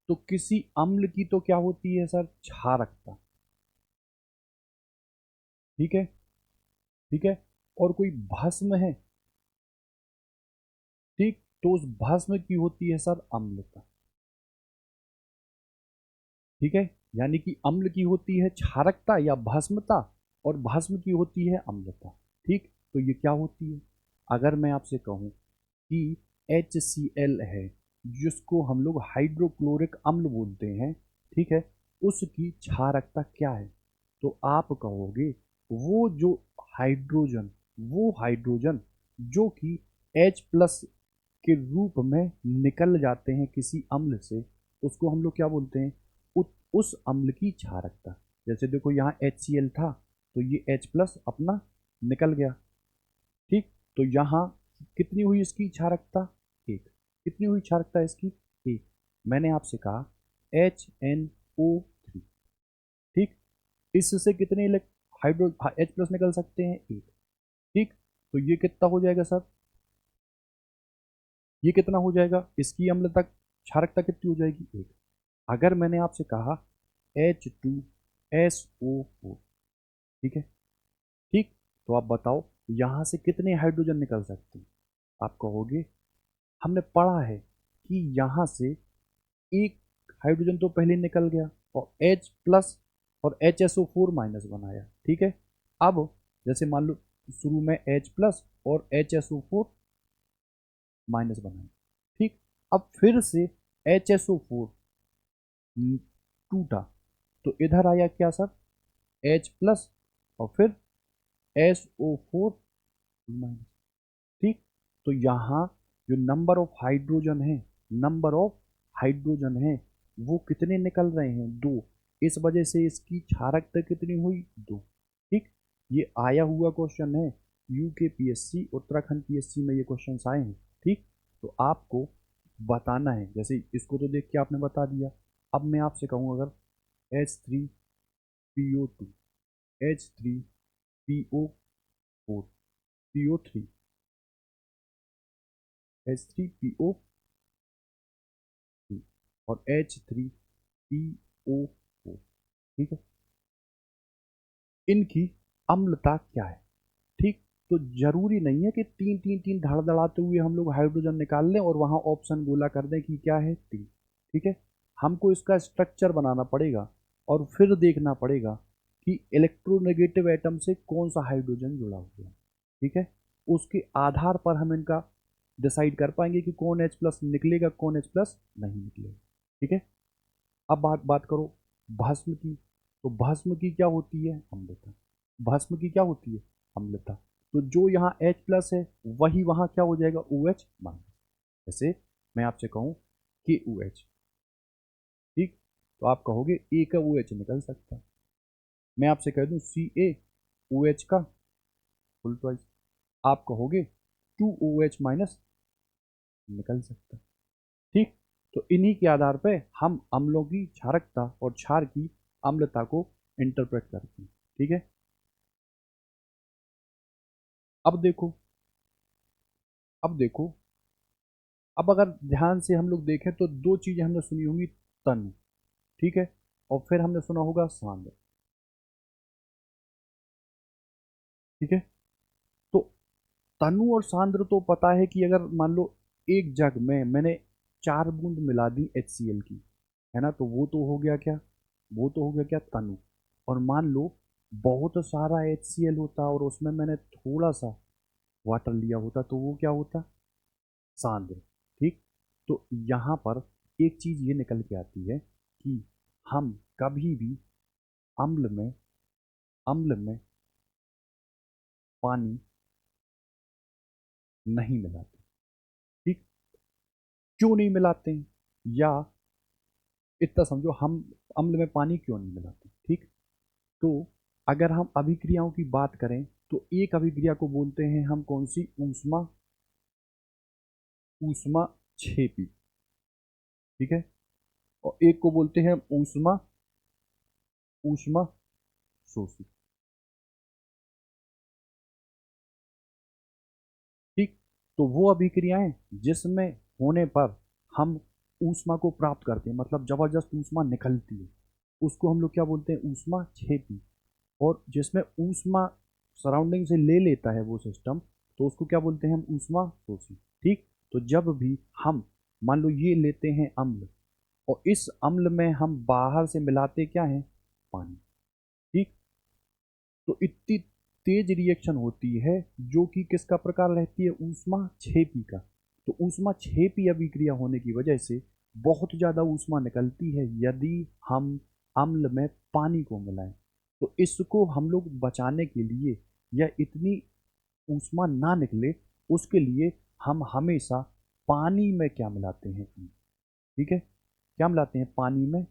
तो किसी अम्ल की तो क्या होती है सर? क्षारकता। ठीक है, ठीक है, और कोई भस्म है, ठीक, तो उस भस्म की होती है सर अम्लता। ठीक है, यानी कि अम्ल की होती है क्षारकता या भस्मता, और भस्म की होती है अम्लता। ठीक, तो ये क्या होती है? अगर मैं आपसे कहूं कि HCl है, जिसको हम लोग हाइड्रोक्लोरिक अम्ल बोलते हैं, ठीक है, उसकी क्षारकता क्या है? तो आप कहोगे वो जो हाइड्रोजन, वो हाइड्रोजन जो कि H प्लस के रूप में निकल जाते हैं किसी अम्ल से, उसको हम लोग क्या बोलते हैं? उस अम्ल की क्षारकता। जैसे देखो यहाँ HCl था, तो ये H प्लस अपना निकल गया। ठीक, तो यहाँ कितनी हुई इसकी क्षारकता? 1। कितनी हुई क्षारकता इसकी? 1। मैंने आपसे कहा HNO3। ठीक, इससे कितने हाइड्रो H प्लस निकल सकते हैं? 1। ठीक, तो ये कितना हो जाएगा सर? ये कितना हो जाएगा? इसकी अम्लता क्षारकता कितनी हो जाएगी? 1। अगर मैंने आपसे कहा H2SO4, ठीक है, ठीक, तो आप बताओ यहां से कितने हाइड्रोजन निकल सकते हैं? आप कहोगे हमने पढ़ा है कि यहां से एक हाइड्रोजन तो पहले निकल गया और H प्लस और HSO4 माइनस बनाया। ठीक है, अब जैसे मान लो शुरू में H प्लस और HSO4 माइनस बनाया। ठीक, अब फिर से HSO4 टूटा, तो इधर आया क्या सर? H प्लस और फिर SO4 माइनस। ठीक, तो यहाँ जो नंबर ऑफ हाइड्रोजन है, नंबर ऑफ हाइड्रोजन है वो कितने निकल रहे हैं? 2। इस वजह से इसकी क्षारकता कितनी हुई? 2। ठीक, ये आया हुआ क्वेश्चन है, UKPSC उत्तराखंड PSC में ये क्वेश्चन आए हैं। ठीक, तो आपको बताना है, जैसे इसको तो देख के आपने बता दिया। अब मैं आपसे कहूँ अगर H3PO2, H3PO4, PO3, H3PO और H3PO4, ठीक है, इनकी अम्लता क्या है? ठीक, तो जरूरी नहीं है कि तीन तीन तीन धड़धड़ाते हुए हम लोग हाइड्रोजन निकाल लें और वहां ऑप्शन गोला कर दें कि क्या है? 3। ठीक है, हमको इसका स्ट्रक्चर बनाना पड़ेगा और फिर देखना पड़ेगा कि इलेक्ट्रोनेगेटिव एटम से कौन सा हाइड्रोजन जुड़ा हुआ है। ठीक है, उसके आधार पर हम इनका डिसाइड कर पाएंगे कि कौन H प्लस निकलेगा, कौन H प्लस नहीं निकलेगा। ठीक है, अब बात बात करो भस्म की। तो भस्म की क्या होती है? अम्लता। भस्म की क्या होती है? अम्लता। तो जो यहाँ H प्लस है वही वहाँ क्या हो जाएगा? OH minus. जैसे मैं आपसे कहूँ KOH, ठीक, तो आप कहोगे A का OH निकल सकता है। मैं आपसे कह दूँ Ca, OH का फुल ट्वाइस। आप कहोगे 2OH माइनस, निकल सकता। ठीक, तो इन्हीं के आधार पे हम अम्लों की क्षारकता और क्षार की अम्लता को इंटरप्रेट करते हैं। ठीक है, अब देखो, अब देखो, अब अगर ध्यान से हम लोग देखें तो दो चीजें हमने सुनी होंगी, तनु, ठीक है, और फिर हमने सुना होगा सांद्र। ठीक है, तो तनु और सांद्र तो पता है कि अगर मान लो एक जग में मैंने 4 बूंद मिला दी HCl की, है ना, तो वो तो हो गया क्या, वो तो हो गया क्या, तनु। और मान लो बहुत सारा HCl होता और उसमें मैंने थोड़ा सा वाटर लिया होता, तो वो क्या होता, सांद्र। ठीक, तो यहाँ पर एक चीज ये निकल के आती है कि हम कभी भी अम्ल में, अम्ल में पानी नहीं मिलाते। ठीक, क्यों नहीं मिलाते हैं, या इतना समझो, हम अम्ल में पानी क्यों नहीं मिलाते। ठीक, तो अगर हम अभिक्रियाओं की बात करें तो एक अभिक्रिया को बोलते हैं हम कौन सी, ऊष्मा, ऊष्मा क्षेपी। ठीक है, और एक को बोलते हैं ऊष्मा, ऊष्मा शोषी। ठीक, तो वो अभिक्रियाएं जिसमें होने पर हम ऊष्मा को प्राप्त करते हैं, मतलब जबरदस्त ऊष्मा निकलती है, उसको हम लोग क्या बोलते हैं, ऊष्मा क्षेपी। और जिसमें ऊष्मा सराउंडिंग से ले लेता है वो सिस्टम, तो उसको क्या बोलते हैं हम, ऊष्मा शोषी। ठीक, तो जब भी हम मान लो ये लेते हैं अम्ल, और इस अम्ल में हम बाहर से मिलाते क्या है, पानी। ठीक, तो इतनी तेज रिएक्शन होती है जो कि किसका प्रकार रहती है, ऊष्मा क्षेपी का। तो ऊष्मा क्षेपी अभिक्रिया होने की वजह से बहुत ज़्यादा ऊष्मा निकलती है यदि हम अम्ल में पानी को मिलाएं। तो इसको हम लोग बचाने के लिए, या इतनी ऊष्मा ना निकले उसके लिए, हम हमेशा पानी में क्या मिलाते हैं, ठीक है, क्या मिलाते हैं, पानी में।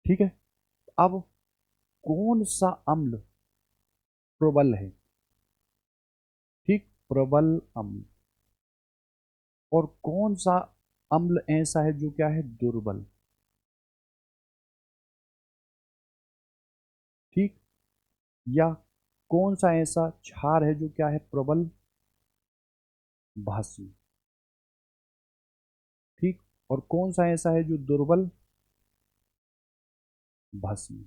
ठीक है, अब कौन सा अम्ल प्रबल है, ठीक, प्रबल अम्ल, और कौन सा अम्ल ऐसा है जो क्या है, दुर्बल। ठीक, या कौन सा ऐसा क्षार है जो क्या है, प्रबल भाषी। ठीक, और कौन सा ऐसा है जो दुर्बल भाषी।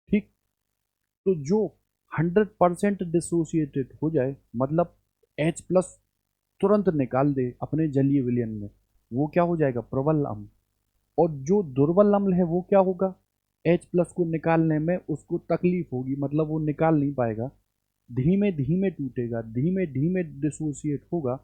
ठीक, तो जो 100% डिसोसिएटेड हो जाए, मतलब H+ तुरंत निकाल दे अपने जलीय विलयन में, वो क्या हो जाएगा, प्रबल अम्ल। और जो दुर्बल अम्ल है वो क्या होगा, H+ को निकालने में उसको तकलीफ होगी, मतलब वो निकाल नहीं पाएगा, धीमे धीमे टूटेगा, धीमे धीमे डिसोसिएट होगा,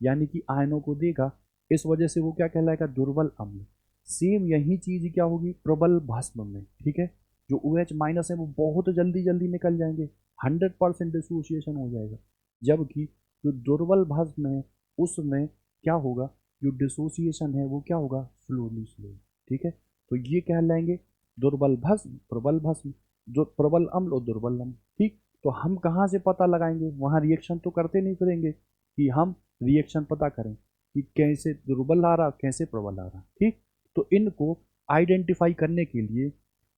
यानी कि आयनों को देगा। इस वजह से वो क्या कहलाएगा, दुर्बल अम्ल। सेम यही चीज क्या होगी प्रबल भस्म में। ठीक है, जो OH- है वो बहुत जल्दी जल्दी निकल जाएंगे, 100% डिसोसिएशन हो जाएगा। जबकि जो दुर्बल भस्म है उसमें क्या होगा, जो डिसोसिएशन है वो क्या होगा, स्लोली स्लो। ठीक है, तो ये कहलाएंगे दुर्बल भस्म, प्रबल भस्म, जो प्रबल अम्ल और दुर्बल अम्ल। ठीक, तो हम कहाँ से पता लगाएंगे, वहाँ रिएक्शन तो करते नहीं फिरेंगे कि हम रिएक्शन पता करें कि कैसे दुर्बल आ रहा, कैसे प्रबल आ रहा। ठीक, तो इनको आइडेंटिफाई करने के लिए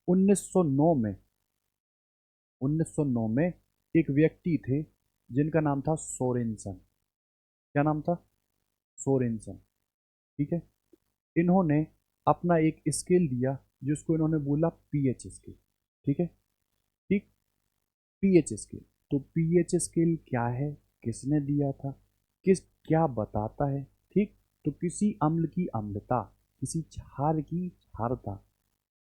1909 में, 1909 में एक व्यक्ति थे जिनका नाम था सोरेनसन। क्या नाम था, सोरेनसन। ठीक है, इन्होंने अपना एक स्केल दिया जिसको इन्होंने बोला पीएच स्केल। ठीक है, ठीक, पीएच स्केल। तो पीएच स्केल क्या है, किसने दिया था, किस, क्या बताता है। ठीक, तो किसी अम्ल की अम्लता, किसी क्षार की क्षारता,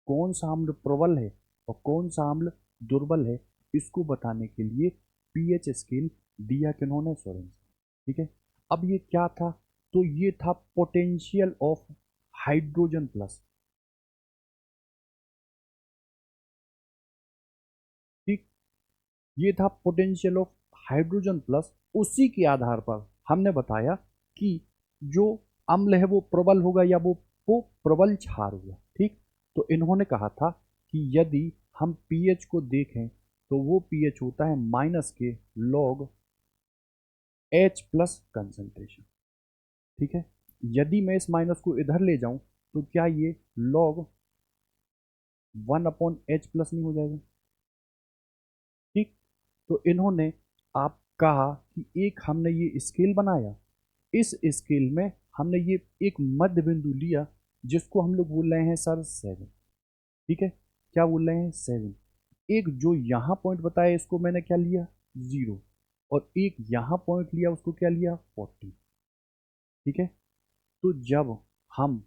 कौन सा अम्ल प्रबल है और कौन सा अम्ल दुर्बल है, इसको बताने के लिए पीएच स्केल दिया किन्होंने, सोरेन। ठीक है, अब ये क्या था, तो ये था पोटेंशियल ऑफ हाइड्रोजन प्लस। ठीक, ये था पोटेंशियल ऑफ हाइड्रोजन प्लस। उसी के आधार पर हमने बताया कि जो अम्ल है वो प्रबल होगा या वो प्रबल क्षार होगा। ठीक, तो इन्होंने कहा था कि यदि हम पीएच को देखें तो वो पीएच होता है माइनस के लॉग एच प्लस कंसंट्रेशन। ठीक है, यदि मैं इस माइनस को इधर ले जाऊं तो क्या ये लॉग 1/H प्लस नहीं हो जाएगा? ठीक, तो इन्होंने आप कहा कि एक हमने ये स्केल बनाया, इस स्केल में हमने ये एक मध्य बिंदु लिया जिसको हम लोग बोल रहे हैं सर 7। ठीक है, क्या बोल रहे हैं 7। एक जो यहाँ पॉइंट बताया इसको मैंने क्या लिया 0, और एक यहाँ पॉइंट लिया उसको क्या लिया 40। ठीक है, तो जब हम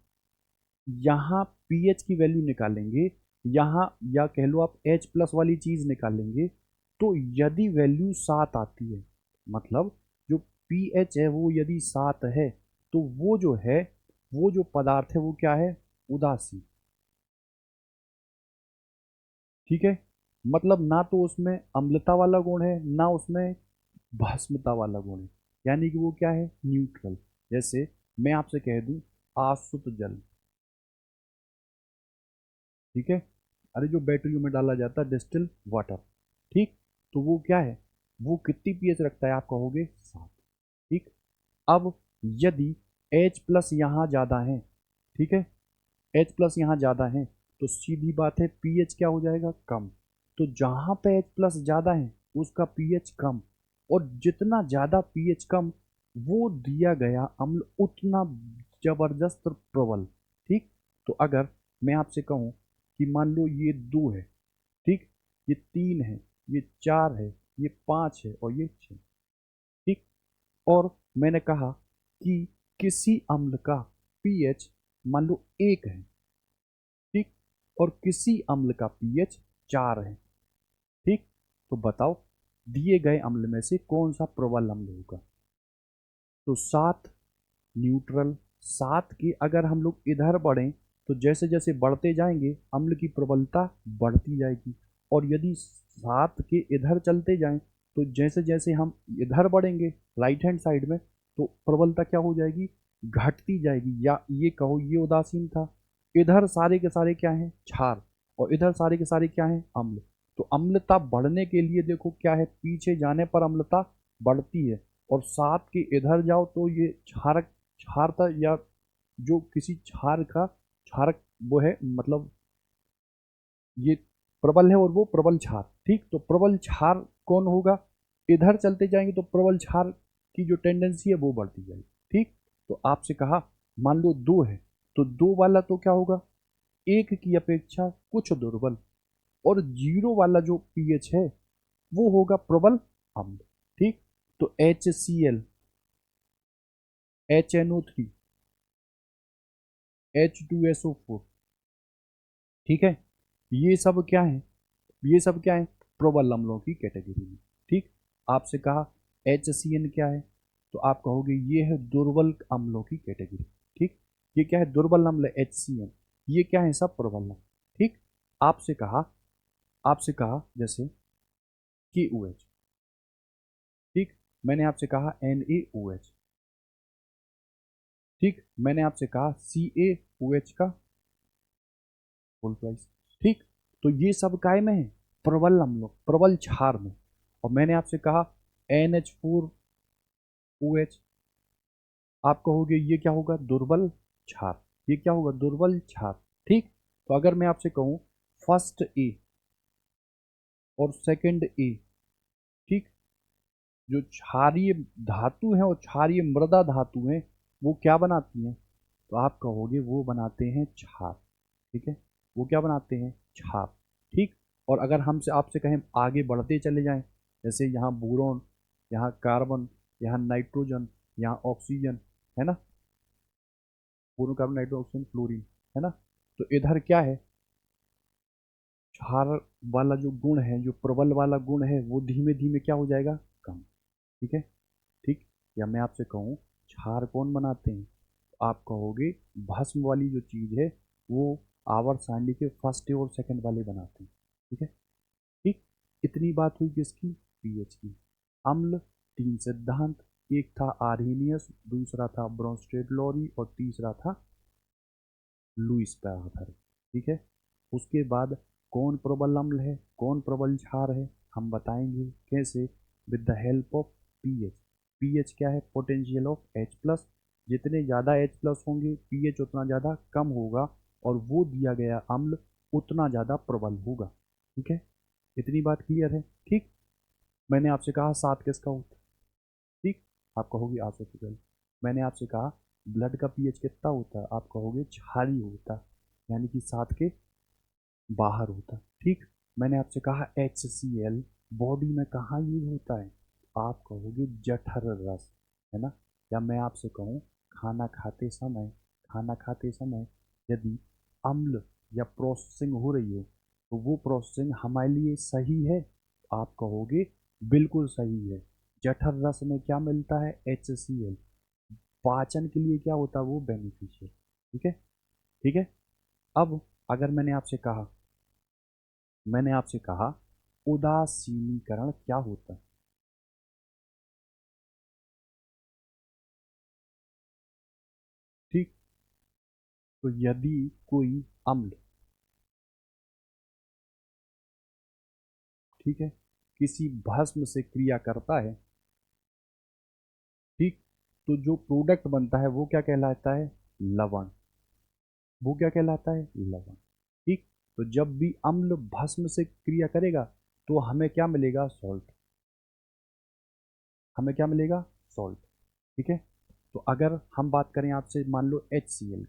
यहाँ पीएच की वैल्यू निकालेंगे, यहाँ या कह लो आप एच प्लस वाली चीज निकालेंगे, तो यदि वैल्यू 7 आती है, मतलब जो पीएच है वो यदि 7 है, तो वो जो है वो जो पदार्थ है वो क्या है उदासीन। ठीक है, मतलब ना तो उसमें अम्लता वाला गुण है ना उसमें भस्मता वाला गुण है, यानी कि वो क्या है न्यूट्रल। जैसे मैं आपसे कह दूं आसुत जल, ठीक है, अरे जो बैटरियों में डाला जाता है डिस्टिल वाटर, ठीक, तो वो क्या है, वो कितनी पीएच रखता है आप कहोगे 7। ठीक, अब यदि H प्लस यहाँ ज़्यादा है, ठीक है, H प्लस यहाँ ज़्यादा है, तो सीधी बात है पीएच क्या हो जाएगा कम। तो जहाँ पे H प्लस ज़्यादा है उसका पीएच कम, और जितना ज़्यादा पीएच कम वो दिया गया अम्ल उतना जबरदस्त प्रबल। ठीक, तो अगर मैं आपसे कहूँ कि मान लो ये 2 है, ठीक, ये 3 है, ये 4 है, ये 5 है और ये 6। ठीक, और मैंने कहा कि किसी अम्ल का पीएच मान लो 1 है, ठीक, और किसी अम्ल का पीएच 4 है। ठीक, तो बताओ दिए गए अम्ल में से कौन सा प्रबल अम्ल होगा? तो 7 न्यूट्रल, 7 की अगर हम लोग इधर बढ़ें तो जैसे जैसे बढ़ते जाएंगे अम्ल की प्रबलता बढ़ती जाएगी, और यदि 7 के इधर चलते जाएं तो जैसे जैसे हम इधर बढ़ेंगे राइट हैंड साइड में तो प्रबलता क्या हो जाएगी घटती जाएगी, या ये कहो ये उदासीन था। इधर सारे के सारे क्या हैं क्षार, और इधर सारे के सारे क्या हैं अम्ल। तो अम्लता बढ़ने के लिए देखो क्या है, पीछे जाने पर अम्लता बढ़ती है, और 7 के इधर जाओ तो ये क्षारक क्षारता या जो किसी क्षार का क्षारक वो है, मतलब ये प्रबल है और वो प्रबल क्षार। ठीक, तो प्रबल क्षार कौन होगा, इधर चलते जाएंगे तो प्रबल क्षार की जो टेंडेंसी है वो बढ़ती जाएगी। ठीक, तो आपसे कहा मान लो 2 है, तो 2 वाला तो क्या होगा 1 की अपेक्षा कुछ दुर्बल, और 0 वाला जो पीएच है वो होगा प्रबल अम्ल। ठीक, तो HCl, HNO3, H2SO4, ठीक है, ये सब क्या है, ये सब क्या है प्रबल अम्लों की कैटेगरी में। ठीक, आपसे कहा HCN क्या है, तो आप कहोगे ये है दुर्बल अम्लों की कैटेगरी। ठीक, ये क्या है दुर्बल अम्ल HCN, ये क्या है सब प्रबल अम्ल। ठीक, आपसे कहा जैसे KOH, ठीक, मैंने आपसे कहा NaOH, ठीक, मैंने आपसे कहा CaOH का होल ट्वाइस। ठीक, तो ये सब काय में है प्रबल अम्लों प्रबल क्षार में, और मैंने आपसे कहा NH4OH, आप कहोगे ये क्या होगा दुर्बल क्षार, ये क्या होगा दुर्बल क्षार। ठीक, तो अगर मैं आपसे कहूँ फर्स्ट ए और सेकंड ए, ठीक, जो क्षारीय धातु है और क्षारीय मृदा धातु है वो क्या बनाती हैं, तो आप कहोगे वो बनाते हैं क्षार। ठीक है, वो क्या बनाते हैं क्षार। ठीक, और अगर हमसे आपसे कहें आगे बढ़ते चले जाएं, जैसे यहाँ बोरॉन, यहाँ कार्बन, यहाँ नाइट्रोजन, यहाँ ऑक्सीजन, है ना, boron carbon nitrogen oxygen fluorine, है ना, तो इधर क्या है क्षार वाला जो गुण है जो प्रबल वाला गुण है वो धीमे धीमे क्या हो जाएगा कम। ठीक है, ठीक, या मैं आपसे कहूँ क्षार कौन बनाते हैं, तो आप कहोगे भस्म वाली जो चीज़ है वो आवर्त सारणी के फर्स्ट और सेकंड वाले बनाते हैं। ठीक है, ठीक, इतनी बात हुई किसकी पीएच की। अम्ल 3 सिद्धांत, एक था आर्हेनियस, दूसरा था ब्रोंस्टेड लॉरी और तीसरा था लुईस पैराथर। ठीक है, उसके बाद कौन प्रबल अम्ल है, कौन प्रबल क्षार है, हम बताएंगे कैसे, with the help of pH. PH क्या है, पोटेंशियल ऑफ H प्लस। जितने ज़्यादा H प्लस होंगे पीएच उतना ज़्यादा कम होगा और वो दिया गया अम्ल उतना ज़्यादा प्रबल होगा। ठीक है, इतनी बात क्लियर है। ठीक, मैंने आपसे कहा 7 किसका होता है, ठीक, आप कहोगे 812। मैंने आपसे कहा ब्लड का पीएच कितना होता है, आप कहोगे क्षारीय होता है, यानी कि 7 के बाहर होता है। ठीक, मैंने आपसे कहा HCl बॉडी में कहाँ यूज होता है, आप कहोगे जठर रस, है ना। या मैं आपसे कहूँ खाना खाते समय यदि अम्ल या प्रोसेसिंग हो रही हो तो वो प्रोसेसिंग हमारे लिए सही है, आप कहोगे बिल्कुल सही है। जठर रस में क्या मिलता है, HCl। पाचन के लिए क्या होता है, वो बेनिफिशियल। ठीक है, ठीक है। अब अगर मैंने आपसे कहा उदासीनीकरण क्या होता है, ठीक। तो यदि कोई अम्ल, ठीक है, किसी भस्म से क्रिया करता है, ठीक, तो जो प्रोडक्ट बनता है वो क्या कहलाता है, लवण। वो क्या कहलाता है, लवण। ठीक, तो जब भी अम्ल भस्म से क्रिया करेगा तो हमें क्या मिलेगा, सॉल्ट। हमें क्या मिलेगा, सॉल्ट। ठीक है, तो अगर हम बात करें आपसे, मान लो HCl की,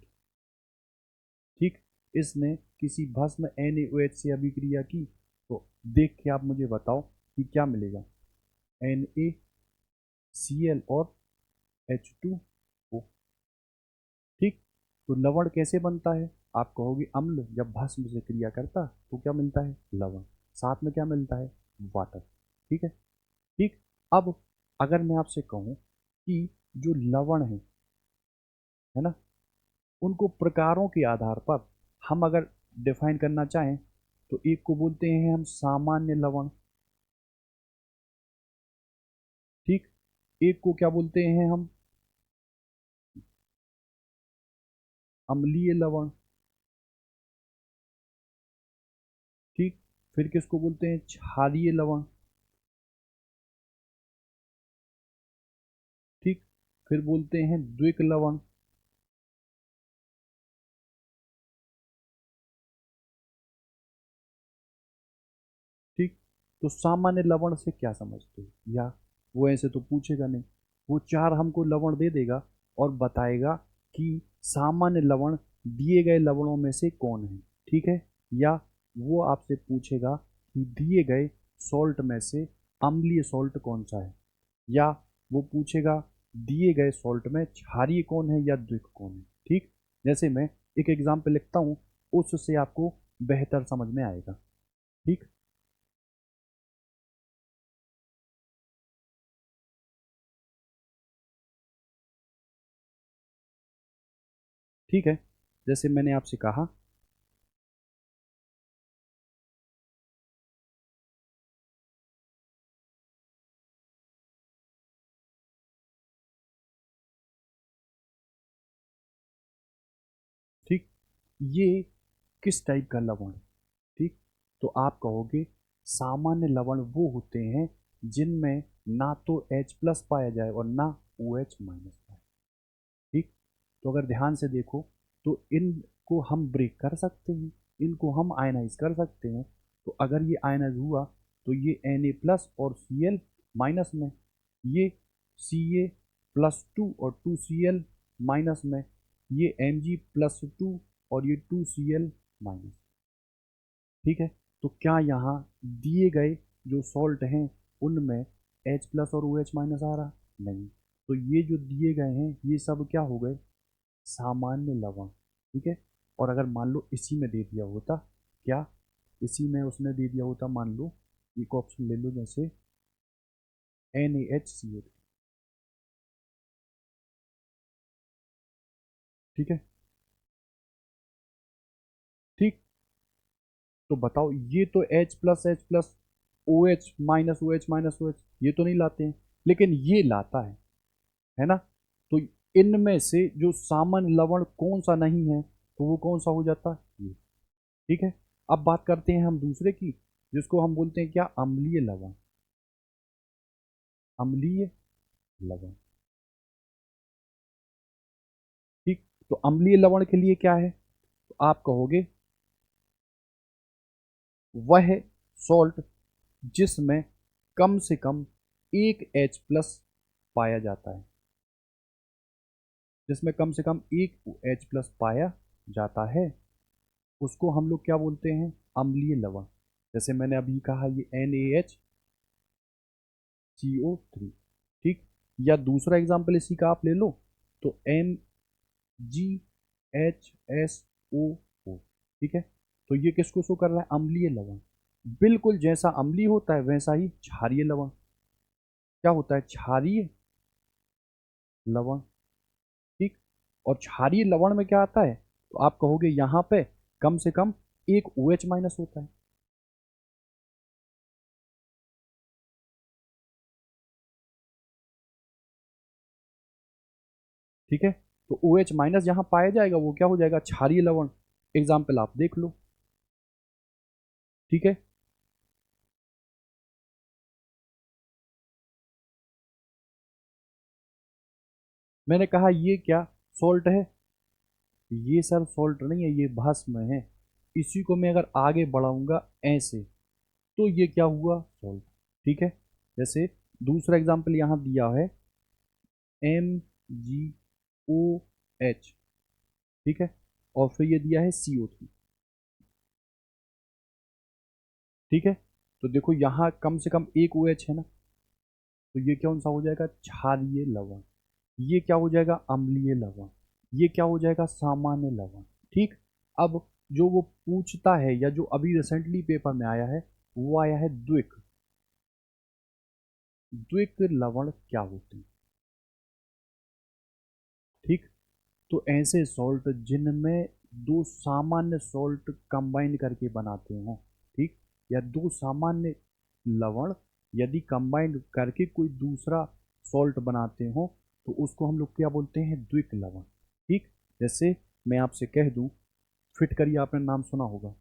ठीक, इसने किसी भस्म NaOH से अभिक्रिया की, तो देख के आप मुझे बताओ कि क्या मिलेगा, NaCl और H2O। ठीक, तो लवण कैसे बनता है, आप कहोगे अम्ल जब भस्म से क्रिया करता तो क्या मिलता है, लवण। साथ में क्या मिलता है, वाटर। ठीक है, ठीक। अब अगर मैं आपसे कहूँ कि जो लवण है ना, उनको प्रकारों के आधार पर हम अगर डिफाइन करना चाहें तो एक को बोलते हैं हम सामान्य लवण, ठीक। एक को क्या बोलते हैं हम, अम्लीय लवण, ठीक। फिर किसको बोलते हैं, क्षारीय लवण, ठीक। फिर बोलते हैं द्विक लवण, ठीक। तो सामान्य लवण से क्या समझते हो, या वो ऐसे तो पूछेगा नहीं, वो चार हमको लवण दे देगा और बताएगा कि सामान्य लवण दिए गए लवणों में से कौन है, ठीक है। या वो आपसे पूछेगा कि दिए गए सॉल्ट में से अम्लीय सॉल्ट कौन सा है, या वो पूछेगा दिए गए सॉल्ट में क्षारीय कौन है या द्विक कौन है, ठीक। जैसे मैं एक एग्जाम्पल लिखता हूँ, उससे आपको बेहतर समझ में आएगा। ठीक, ठीक है। जैसे मैंने आपसे कहा, ठीक, ये किस टाइप का लवण है, ठीक। तो आप कहोगे सामान्य लवण वो होते हैं जिनमें ना तो H प्लस पाया जाए और ना OH माइनस पाया, ठीक। तो अगर ध्यान से देखो तो इनको हम ब्रेक कर सकते हैं, इनको हम आयनाइज कर सकते हैं। तो अगर ये आयनाइज हुआ तो ये Na प्लस और Cl माइनस में, ये Ca+2 और 2Cl माइनस में, ये Mg+2 और ये 2Cl माइनस, ठीक है। तो क्या यहाँ दिए गए जो सॉल्ट हैं उनमें H प्लस और OH माइनस आ रहा, नहीं। तो ये जो दिए गए हैं ये सब क्या हो गए, सामान्य लवण, ठीक है। और अगर मान लो इसी में दे दिया होता, क्या इसी में उसने दे दिया होता, मान लो एक ऑप्शन ले लो जैसे NaHCl, ठीक है, ठीक। तो बताओ ये तो H+H+, OH-OH-OH ये तो नहीं लाते हैं, लेकिन ये लाता है ना। तो इनमें से जो सामान्य लवण कौन सा नहीं है, तो वो कौन सा हो जाता है, ये, ठीक है। अब बात करते हैं हम दूसरे की, जिसको हम बोलते हैं क्या, अम्लीय लवण। अम्लीय लवण, ठीक। तो अम्लीय लवण के लिए क्या है, तो आप कहोगे वह सॉल्ट जिसमें कम से कम एक H प्लस पाया जाता है, जिसमें कम से कम एक H प्लस पाया जाता है, उसको हम लोग क्या बोलते हैं, अम्लीय लवण। जैसे मैंने अभी कहा ये NaHCO3, ठीक। या दूसरा एग्जाम्पल इसी का आप ले लो, तो MgHSO4, ठीक है। तो ये किसको शो कर रहा है, अम्लीय लवण। बिल्कुल जैसा अम्लीय होता है वैसा ही क्षारीय लवण क्या होता है, क्षारीय लवण, ठीक। और क्षारीय लवण में क्या आता है, तो आप कहोगे यहां पे कम से कम एक OH माइनस होता है, ठीक है। तो OH माइनस जहां पाया जाएगा वो क्या हो जाएगा, क्षारीय लवण। एग्जाम्पल आप देख लो, ठीक है। मैंने कहा ये क्या सॉल्ट है, ये सर सॉल्ट नहीं है, ये भस्म है। इसी को मैं अगर आगे बढ़ाऊंगा ऐसे, तो ये क्या हुआ, सॉल्ट, ठीक है। जैसे दूसरा एग्जाम्पल यहां दिया है MgOH, ठीक है। और फिर ये दिया है CO3, ठीक है। तो देखो यहाँ कम से कम एक OH है ना, तो ये कौन सा हो जाएगा, क्षारीय लवण। ये क्या हो जाएगा, अम्लीय लवण। ये क्या हो जाएगा, सामान्य लवण, ठीक। अब जो वो पूछता है, या जो अभी रिसेंटली पेपर में आया है, वो आया है द्विक। द्विक लवण क्या होते हैं, ठीक। तो ऐसे सॉल्ट जिनमें दो सामान्य सॉल्ट कंबाइन करके बनाते हो, ठीक। या दो सामान्य लवण यदि कंबाइन करके कोई दूसरा सॉल्ट बनाते हो, तो उसको हम लोग क्या बोलते हैं, द्विक लवण, ठीक। जैसे मैं आपसे कह दूं, फिटकरी आपने नाम सुना होगा,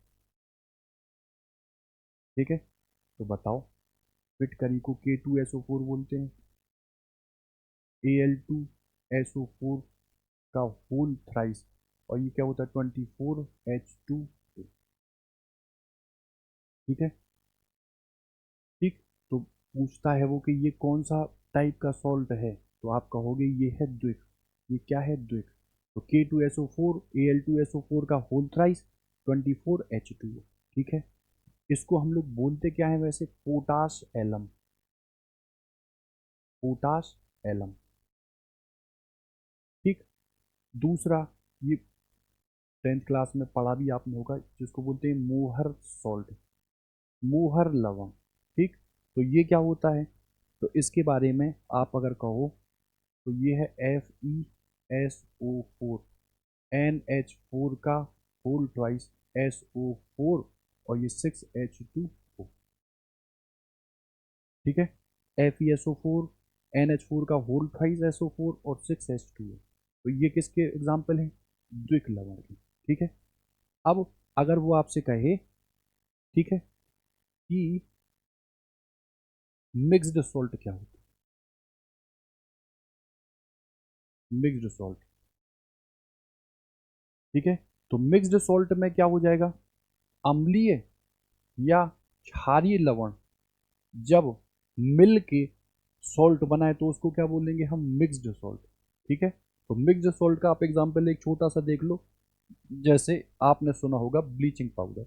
ठीक है। तो बताओ, फिटकरी को K2SO4 बोलते हैं, Al2SO4 का होल थ्राइस, और ये क्या होता है, 24H2, ठीक है, ठीक। तो पूछता है वो कि ये कौन सा टाइप का सॉल्ट है, तो आप कहोगे ये है द्विक। ये क्या है, द्विक। तो K2SO4 Al2SO4 का होल थ्राइस 24H2O, ठीक है। इसको हम लोग बोलते क्या है वैसे, पोटाश एलम, पोटाश एलम, ठीक। दूसरा, ये 10th क्लास में पढ़ा भी आपने होगा, जिसको बोलते हैं मोहर सॉल्ट, मोहर लवण, ठीक। तो ये क्या होता है, तो इसके बारे में आप अगर कहो, तो ये है FeSO4, NH4 का होल ट्वाइस SO4, और ये 6H2O, ठीक है। FeSO4, NH4 का होल ट्वाइस SO4 और 6H2O, तो ये किसके एग्जाम्पल हैं, द्विक लवण के, ठीक है। अब अगर वो आपसे कहे, ठीक है, कि मिक्स्ड सॉल्ट क्या होता है, मिक्स्ड सॉल्ट, ठीक है। तो मिक्स्ड सॉल्ट में क्या हो जाएगा, अम्लीय या क्षारीय लवण जब मिल के सॉल्ट बनाए, तो उसको क्या बोलेंगे हम, मिक्स्ड सॉल्ट, ठीक है। तो मिक्स्ड सॉल्ट का आप एग्जांपल एक छोटा सा देख लो, जैसे आपने सुना होगा ब्लीचिंग पाउडर,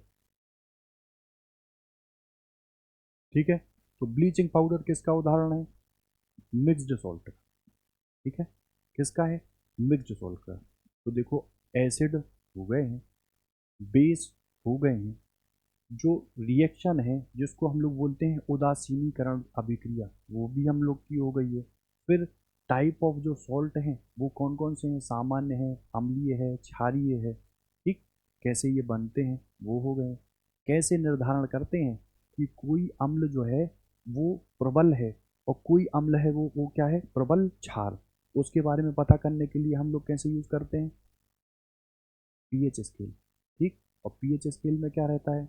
ठीक है। तो ब्लीचिंग पाउडर किसका उदाहरण है, मिक्स्ड सॉल्ट, ठीक है। किसका है, मिक्स्ड सॉल्ट का। तो देखो, एसिड हो गए हैं, बेस हो गए हैं, जो रिएक्शन है जिसको हम लोग बोलते हैं उदासीनीकरण अभिक्रिया, वो भी हम लोग की हो गई है। फिर टाइप ऑफ जो सॉल्ट हैं वो कौन कौन से हैं, सामान्य है, अम्लीय है, क्षारीय है, ठीक। कैसे ये बनते हैं वो हो गए। कैसे निर्धारण करते हैं कि कोई अम्ल जो है वो प्रबल है, और कोई अम्ल है वो क्या है, प्रबल क्षार, उसके बारे में पता करने के लिए हम लोग कैसे यूज करते हैं, पीएच स्केल, ठीक। और पीएच स्केल में क्या रहता है,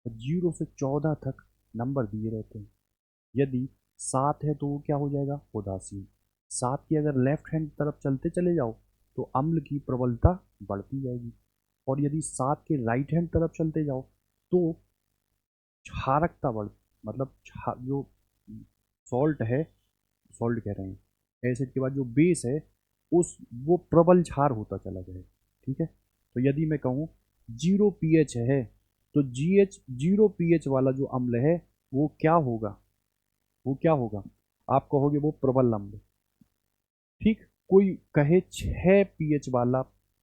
0 से 14 तक नंबर दिए रहते हैं। यदि 7 है तो वो क्या हो जाएगा, उदासीन। 7 की अगर लेफ्ट हैंड तरफ चलते चले जाओ तो अम्ल की प्रबलता बढ़ती जाएगी, और यदि 7 के राइट हैंड तरफ चलते जाओ तो क्षारकता बढ़, मतलब जो सॉल्ट है, सॉल्ट कह रहे हैं, एसिड के बाद जो बेस है उस वो प्रबल क्षार होता चला जाए। ठीक है, तो यदि मैं कहूँ 0 pH है तो GH 0 pH वाला जो अम्ल है वो क्या होगा, वो क्या होगा, आप कहोगे वो प्रबल अम्ल। ठीक, कोई कहे 6 pH वाला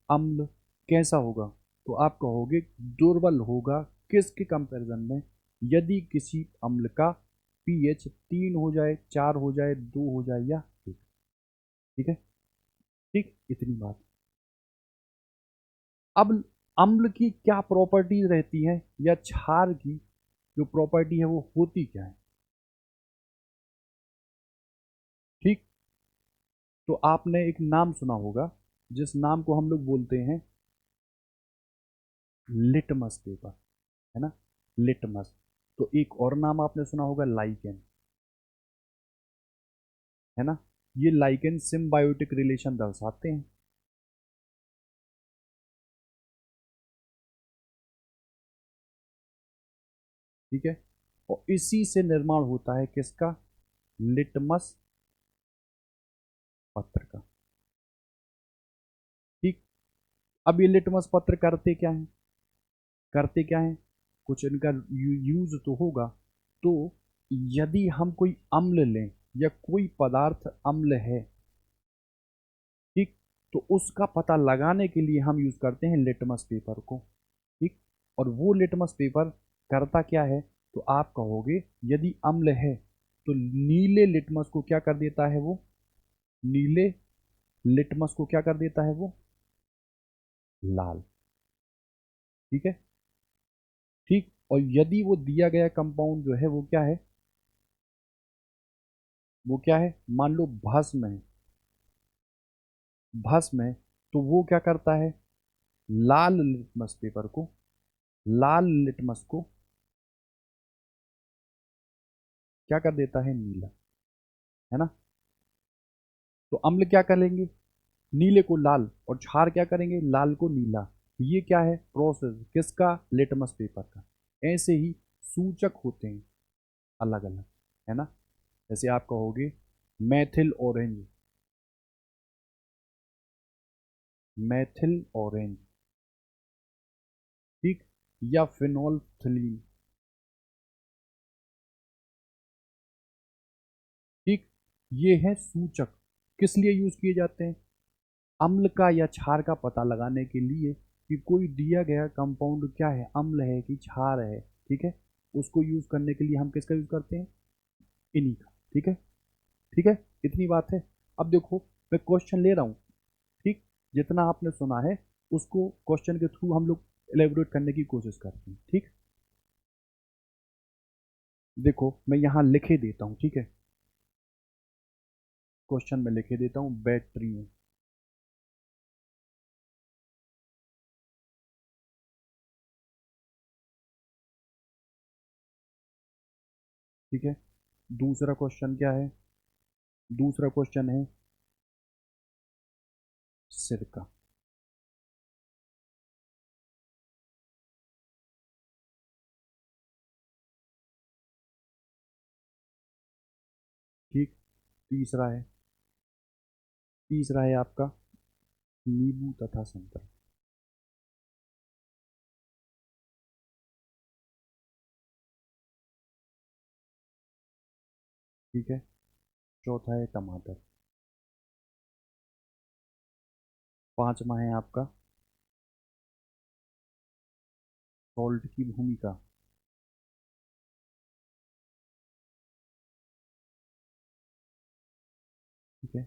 अम्ल कैसा होगा, तो आप कहोगे दुर्बल होगा। किसके कंपैरिजन में, यदि किसी अम्ल का पीएच 3 हो जाए, 4 हो जाए, 2 हो जाए या 1। ठीक है, ठीक, इतनी बात। अब अम्ल की क्या प्रॉपर्टीज रहती हैं, या क्षार की जो प्रॉपर्टी है वो होती क्या है। ठीक, तो आपने एक नाम सुना होगा जिस नाम को हम लोग बोलते हैं लिटमस पेपर, है ना, लिटमस। तो एक और नाम आपने सुना होगा लाइकेन, है ना। ये लाइकेन सिम्बायोटिक रिलेशन दर्शाते हैं। ठीक है, और इसी से निर्माण होता है किसका, लिटमस पत्र का। ठीक, अब ये लिटमस पत्र करते क्या है, करते क्या है, कुछ इनका यूज तो होगा। तो यदि हम कोई अम्ल लें या कोई पदार्थ अम्ल है, ठीक, तो उसका पता लगाने के लिए हम यूज करते हैं लिटमस पेपर को। ठीक, और वो लिटमस पेपर करता क्या है, तो आप कहोगे यदि अम्ल है तो नीले लिटमस को क्या कर देता है वो, नीले लिटमस को क्या कर देता है वो, लाल। ठीक है, ठीक, और यदि वो दिया गया कंपाउंड जो है वो क्या है, वो क्या है, मान लो भस्म है, भस्म है, तो वो क्या करता है, लाल लिटमस पेपर को, लाल लिटमस को क्या कर देता है, नीला, है ना। तो अम्ल क्या करेंगे, नीले को लाल, और क्षार क्या करेंगे, लाल को नीला। ये क्या है, प्रोसेस किसका, लिटमस पेपर का। ऐसे ही सूचक होते हैं अलग अलग, है ना। जैसे आप कहोगे मैथिल ऑरेंज, मैथिल ऑरेंज, ठीक, या फिनोल्फथलीन। ठीक, ये है सूचक, किस लिए यूज किए जाते हैं, अम्ल का या क्षार का पता लगाने के लिए कि कोई दिया गया कंपाउंड क्या है, अम्ल है कि क्षार है। ठीक है, उसको यूज करने के लिए हम किसका यूज करते हैं, इन्हीं का। ठीक है, ठीक है, इतनी बात है। अब देखो मैं क्वेश्चन ले रहा हूँ, ठीक, जितना आपने सुना है उसको क्वेश्चन के थ्रू हम लोग एलेबोरेट करने की कोशिश करते हैं। ठीक, देखो मैं यहाँ लिखे देता हूँ, ठीक है, क्वेश्चन में लिखे देता हूँ बैटरियों। ठीक है, दूसरा क्वेश्चन क्या है, दूसरा क्वेश्चन है सिरका। ठीक, तीसरा है, तीसरा है आपका नींबू तथा संतरा। ठीक है, चौथा है टमाटर। पांचवा है आपका सॉल्ट की भूमिका। ठीक है,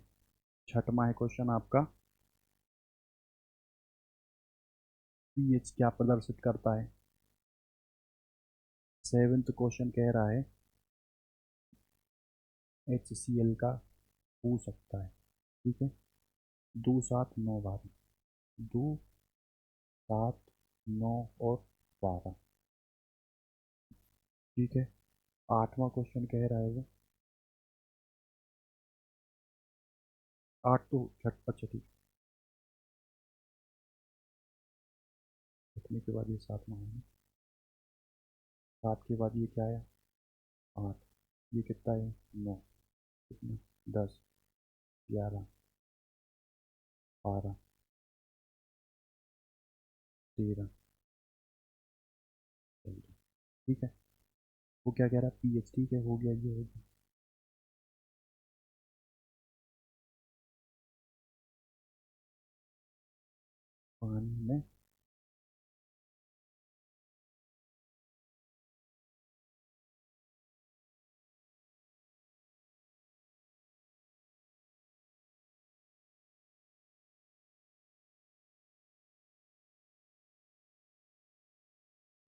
छठवां है क्वेश्चन आपका पीएच क्या प्रदर्शित करता है। सेवेंथ क्वेश्चन कह रहा है HCl का हो सकता है। ठीक है, 2 7 9 12, 2 7 9 और 12। ठीक है, 8वां क्वेश्चन कह रहा है वो 8 तो छठ, अच्छा ठीक, छठने के बाद ये 7वां है, 7 के बाद ये क्या है, 8, ये कितना है, 9, कितना, 10, 11, 12, 13, 14। ठीक है, वो क्या कह रहा है, पीएच, ठीक है, हो गया, ये हो गया। पानी में,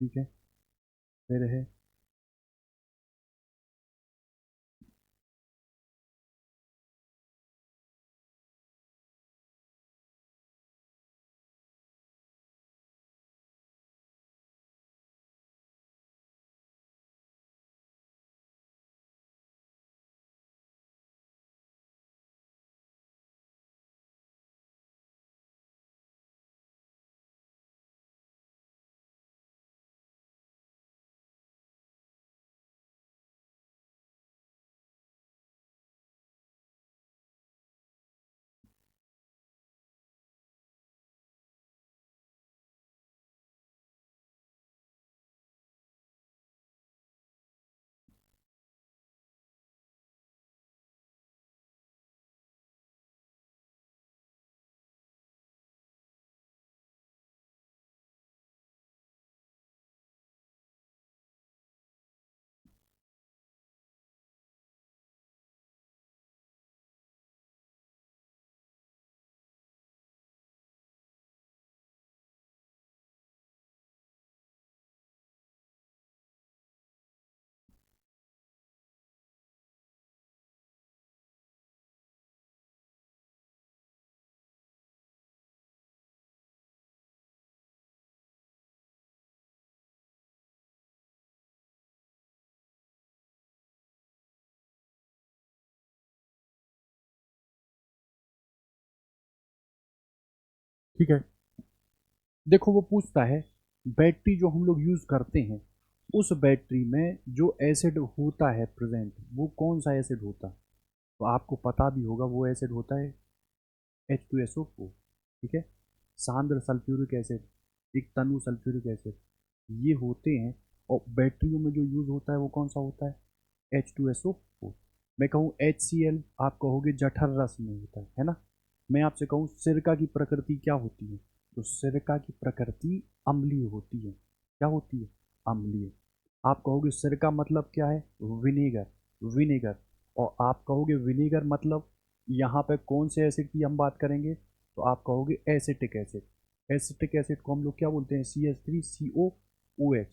ठीक है, फिर है, ठीक है। देखो वो पूछता है बैटरी जो हम लोग यूज़ करते हैं उस बैटरी में जो एसिड होता है प्रेजेंट, वो कौन सा एसिड होता है, तो आपको पता भी होगा वो एसिड होता है H2SO4। ठीक है, सांद्र सल्फ्यूरिक एसिड, एक तनु सल्फ्यूरिक एसिड, ये होते हैं। और बैटरियों में जो यूज़ होता है वो कौन सा होता है, H2SO4। मैं कहूँ HCl, आप कहोगे जठर रस में होता है ना। मैं आपसे कहूँ सिरका की प्रकृति क्या होती है, तो सिरका की प्रकृति अम्लीय होती है। क्या होती है, अम्लीय। आप कहोगे सिरका मतलब क्या है, विनेगर, विनेगर। और आप कहोगे विनेगर मतलब यहाँ पे कौन से एसिड की हम बात करेंगे, तो आप कहोगे एसिटिक एसिड। एसिटिक एसिड को हम लोग क्या बोलते हैं, CH3COOH।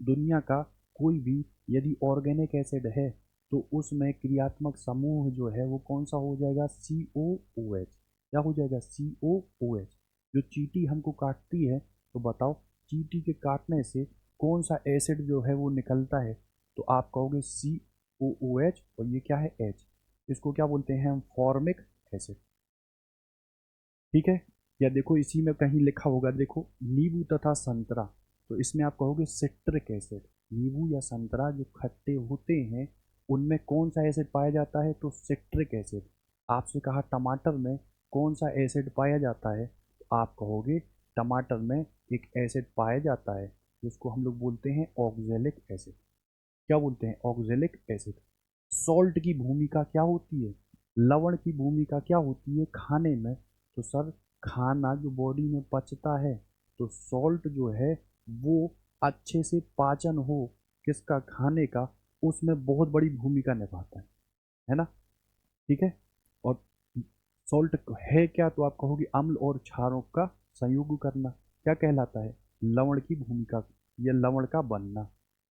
दुनिया का कोई भी यदि ऑर्गेनिक एसिड है तो उसमें क्रियात्मक समूह जो है वो कौन सा हो जाएगा, COOH। क्या हो जाएगा, COOH। जो चींटी हमको काटती है, तो बताओ चींटी के काटने से कौन सा एसिड जो है वो निकलता है, तो आप कहोगे COOH, और ये क्या है, H। इसको क्या बोलते हैं हम, फॉर्मिक एसिड। ठीक है। या देखो इसी में कहीं लिखा होगा, देखो नींबू तथा संतरा, तो इसमें आप कहोगे सिट्रिक एसिड। नींबू या संतरा जो खट्टे होते हैं उनमें कौन सा एसिड पाया जाता है, तो सिट्रिक एसिड। आपसे कहा टमाटर में कौन सा एसिड पाया जाता है, तो आप कहोगे टमाटर में एक एसिड पाया जाता है जिसको हम लोग बोलते हैं ऑक्जेलिक एसिड। क्या बोलते हैं, ऑक्जेलिक एसिड। सॉल्ट की भूमिका क्या होती है, लवण की भूमिका क्या होती है खाने में, तो सर खाना जो बॉडी में पचता है, तो सॉल्ट जो है वो अच्छे से पाचन हो किसका, खाने का, उसमें बहुत बड़ी भूमिका निभाता है ना। ठीक है। और सॉल्ट है क्या, तो आप कहोगे अम्ल और क्षारों का संयोग करना। क्या कहलाता है, लवण की भूमिका, या लवण का बनना।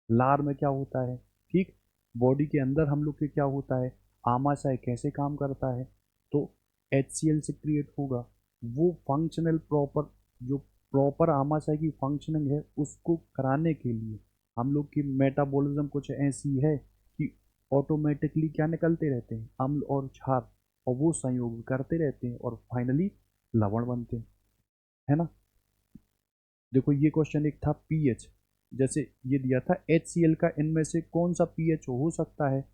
लार में क्या होता है, ठीक, बॉडी के अंदर हम लोग के क्या होता है, आमाशय कैसे काम करता है, तो HCl से क्रिएट होगा। वो फंक्शनल प्रॉपर जो प्रॉपर आमाशय की फंक्शनिंग है उसको कराने के लिए हम लोग की मेटाबॉलिज्म कुछ ऐसी है कि ऑटोमेटिकली क्या निकलते रहते हैं, अम्ल और क्षार, और वो संयोग करते रहते हैं और फाइनली लवण बनते हैं, है ना। देखो ये क्वेश्चन एक था पीएच, जैसे ये दिया था HCl का इनमें से कौन सा पीएच हो सकता है।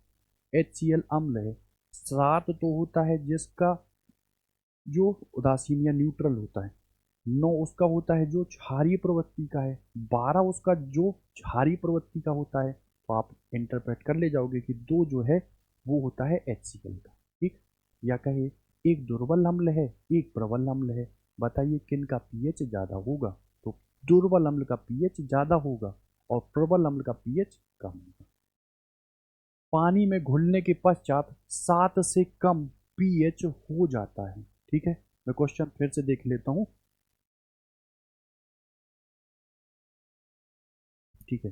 HCl अम्ल है। 7 तो होता है जिसका जो उदासीन या न्यूट्रल होता है। 9 उसका होता है जो क्षारीय प्रवृत्ति का है। 12 उसका जो क्षारीय प्रवृत्ति का होता है। तो आप इंटरप्रेट कर ले जाओगे कि 2 जो है वो होता है HCl का, ठीक। या कहे एक दुर्बल अम्ल है, एक प्रबल अम्ल है, बताइए किन का पीएच ज़्यादा होगा। तो दुर्बल अम्ल का पीएच ज़्यादा होगा और प्रबल अम्ल का पीएच कम होगा। पानी में घुलने के पश्चात 7 से कम पीएच हो जाता है, ठीक है। मैं क्वेश्चन फिर से देख लेता हूँ, ठीक है।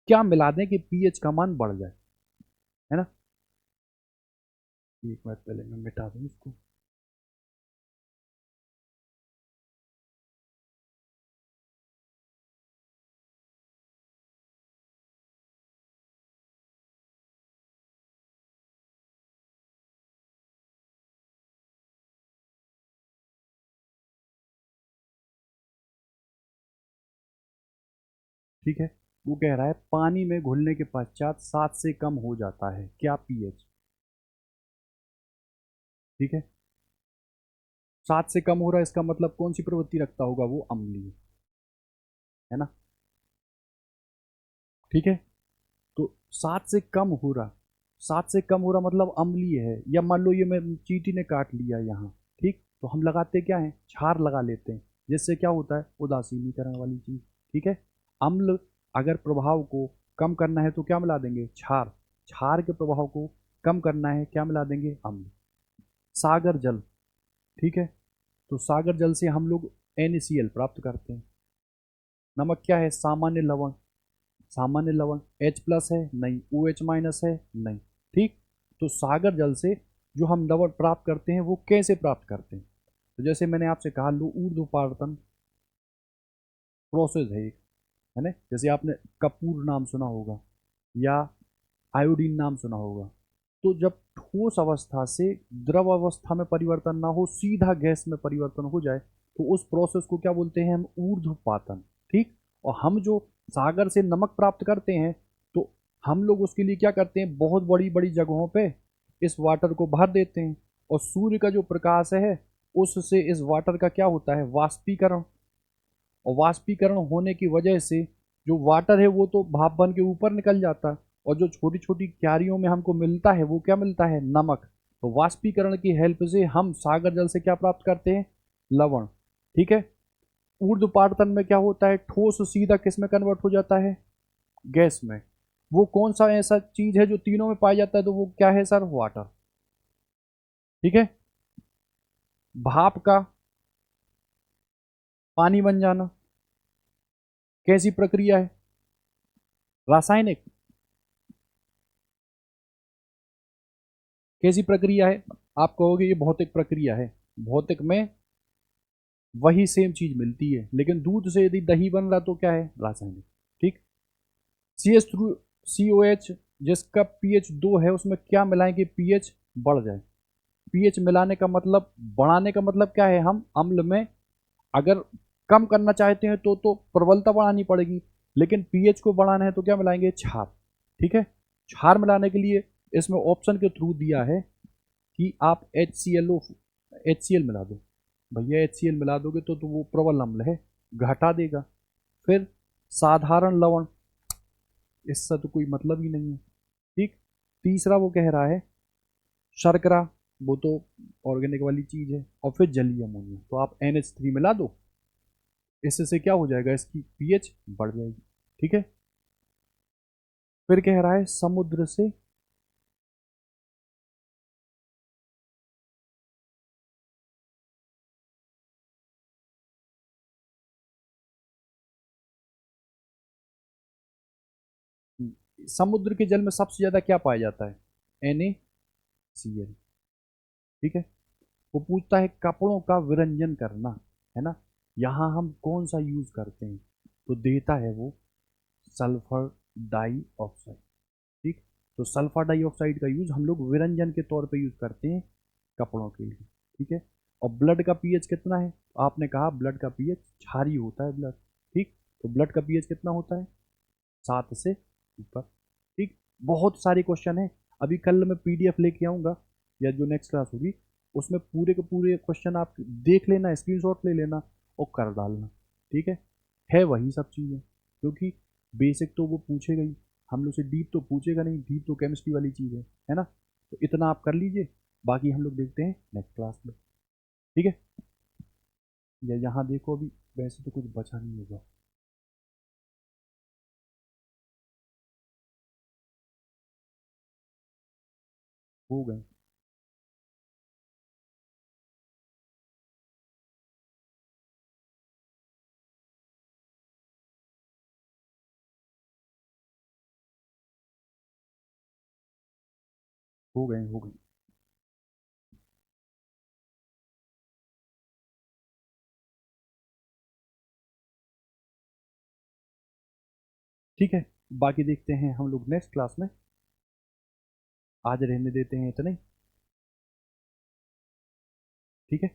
क्या मिला दें कि पीएच का मान बढ़ जाए, है ना। एक मिनट पहले मैं मिटा दूं इसको। ठीक है, वो कह रहा है पानी में घुलने के पश्चात 7 से कम हो जाता है क्या पीएच, ठीक है। 7 से कम हो रहा है इसका मतलब कौन सी प्रवृत्ति रखता होगा, वो अम्लीय, है ना, ठीक है। तो 7 से कम हो रहा, 7 से कम हो रहा मतलब अम्लीय है। या मान लो ये मैं चींटी ने काट लिया यहाँ, ठीक, तो हम लगाते क्या है, क्षार लगा लेते हैं, जिससे क्या होता है उदासीनीकरण वाली चीज, ठीक है। अम्ल अगर प्रभाव को कम करना है तो क्या मिला देंगे, क्षार। क्षार के प्रभाव को कम करना है क्या मिला देंगे, अम्ल। सागर जल, ठीक है, तो सागर जल से हम लोग NaCl प्राप्त करते हैं। नमक क्या है, सामान्य लवण। सामान्य लवण H प्लस है नहीं, OH माइनस है नहीं, ठीक। तो सागर जल से जो हम लवण प्राप्त करते हैं वो कैसे प्राप्त करते हैं, तो जैसे मैंने आपसे कहा लो ऊर्ध्वपातन प्रोसेस है एक, है ना। जैसे आपने कपूर नाम सुना होगा या आयोडीन नाम सुना होगा। तो जब ठोस अवस्था से द्रव अवस्था में परिवर्तन ना हो, सीधा गैस में परिवर्तन हो जाए, तो उस प्रोसेस को क्या बोलते हैं हम, ऊर्ध्वपातन, ठीक। और हम जो सागर से नमक प्राप्त करते हैं, तो हम लोग उसके लिए क्या करते हैं, बहुत बड़ी बड़ी जगहों पे इस वाटर को भर देते हैं, और सूर्य का जो प्रकाश है उससे इस वाटर का क्या होता है, वाष्पीकरण। और वाष्पीकरण होने की वजह से जो वाटर है वो तो भाप बन के ऊपर निकल जाता है, और जो छोटी छोटी क्यारियों में हमको मिलता है वो क्या मिलता है, नमक। तो वाष्पीकरण की हेल्प से हम सागर जल से क्या प्राप्त करते हैं, लवण, ठीक है। ऊर्ध्वपातन में क्या होता है, ठोस सीधा किस में कन्वर्ट हो जाता है, गैस में। वो कौन सा ऐसा चीज है जो तीनों में पाया जाता है, तो वो क्या है सर, वाटर, ठीक है। भाप का पानी बन जाना कैसी प्रक्रिया है, रासायनिक, कैसी प्रक्रिया है, आप कहोगे ये भौतिक प्रक्रिया है। भौतिक में वही सेम चीज मिलती है, लेकिन दूध से यदि दही बन रहा तो क्या है, रासायनिक, ठीक। CH3COH जिसका pH 2 है उसमें क्या मिलाएं कि pH बढ़ जाए। pH मिलाने का मतलब, बढ़ाने का मतलब क्या है, हम अम्ल में अगर कम करना चाहते हैं तो प्रबलता बढ़ानी पड़ेगी, लेकिन pH को बढ़ाना है तो क्या मिलाएंगे, क्षार, ठीक है। क्षार मिलाने के लिए इसमें ऑप्शन के थ्रू दिया है कि आप HCl मिला दो। भैया HCl मिला दोगे तो वो प्रबल अम्ल है, घटा देगा। फिर साधारण लवण, इससे तो कोई मतलब ही नहीं है, ठीक। तीसरा वो कह रहा है शर्करा, वो तो ऑर्गेनिक वाली चीज है। और फिर जलीय अमोनिया, तो आप NH3 मिला दो, इससे क्या हो जाएगा, इसकी पीएच बढ़ जाएगी, ठीक है। फिर कह रहा है समुद्र से समुद्र के जल में सबसे ज्यादा क्या पाया जाता है, NaCl, ठीक है। वो पूछता है कपड़ों का विरंजन करना, है ना। यहाँ हम कौन सा यूज़ करते हैं, तो देता है वो सल्फर डाइऑक्साइड। ठीक, तो सल्फर डाइऑक्साइड का यूज़ हम लोग विरंजन के तौर पे यूज़ करते हैं कपड़ों के लिए। ठीक है, और ब्लड का पीएच कितना है, आपने कहा ब्लड का पीएच क्षारीय होता है ब्लड। ठीक, तो ब्लड का पीएच कितना होता है, 7 से ऊपर। ठीक, बहुत सारे क्वेश्चन है, अभी कल मैं पीडीएफ लेके आऊँगा या जो नेक्स्ट क्लास होगी उसमें पूरे के पूरे क्वेश्चन आप देख लेना, स्क्रीनशॉट ले लेना और कर डालना। ठीक है वही सब चीज़ें, क्योंकि बेसिक तो वो पूछेगा ही, हम लोग से डीप तो पूछेगा नहीं, डीप तो केमिस्ट्री वाली चीज़ है ना। तो इतना आप कर लीजिए, बाकी हम लोग देखते हैं नेक्स्ट क्लास में। ठीक है, या यहाँ देखो अभी वैसे तो कुछ बचा नहीं होगा। हो गए, हो गए। ठीक है, बाकी देखते हैं हम लोग नेक्स्ट क्लास में। आज रहने देते हैं इतने ही। ठीक है।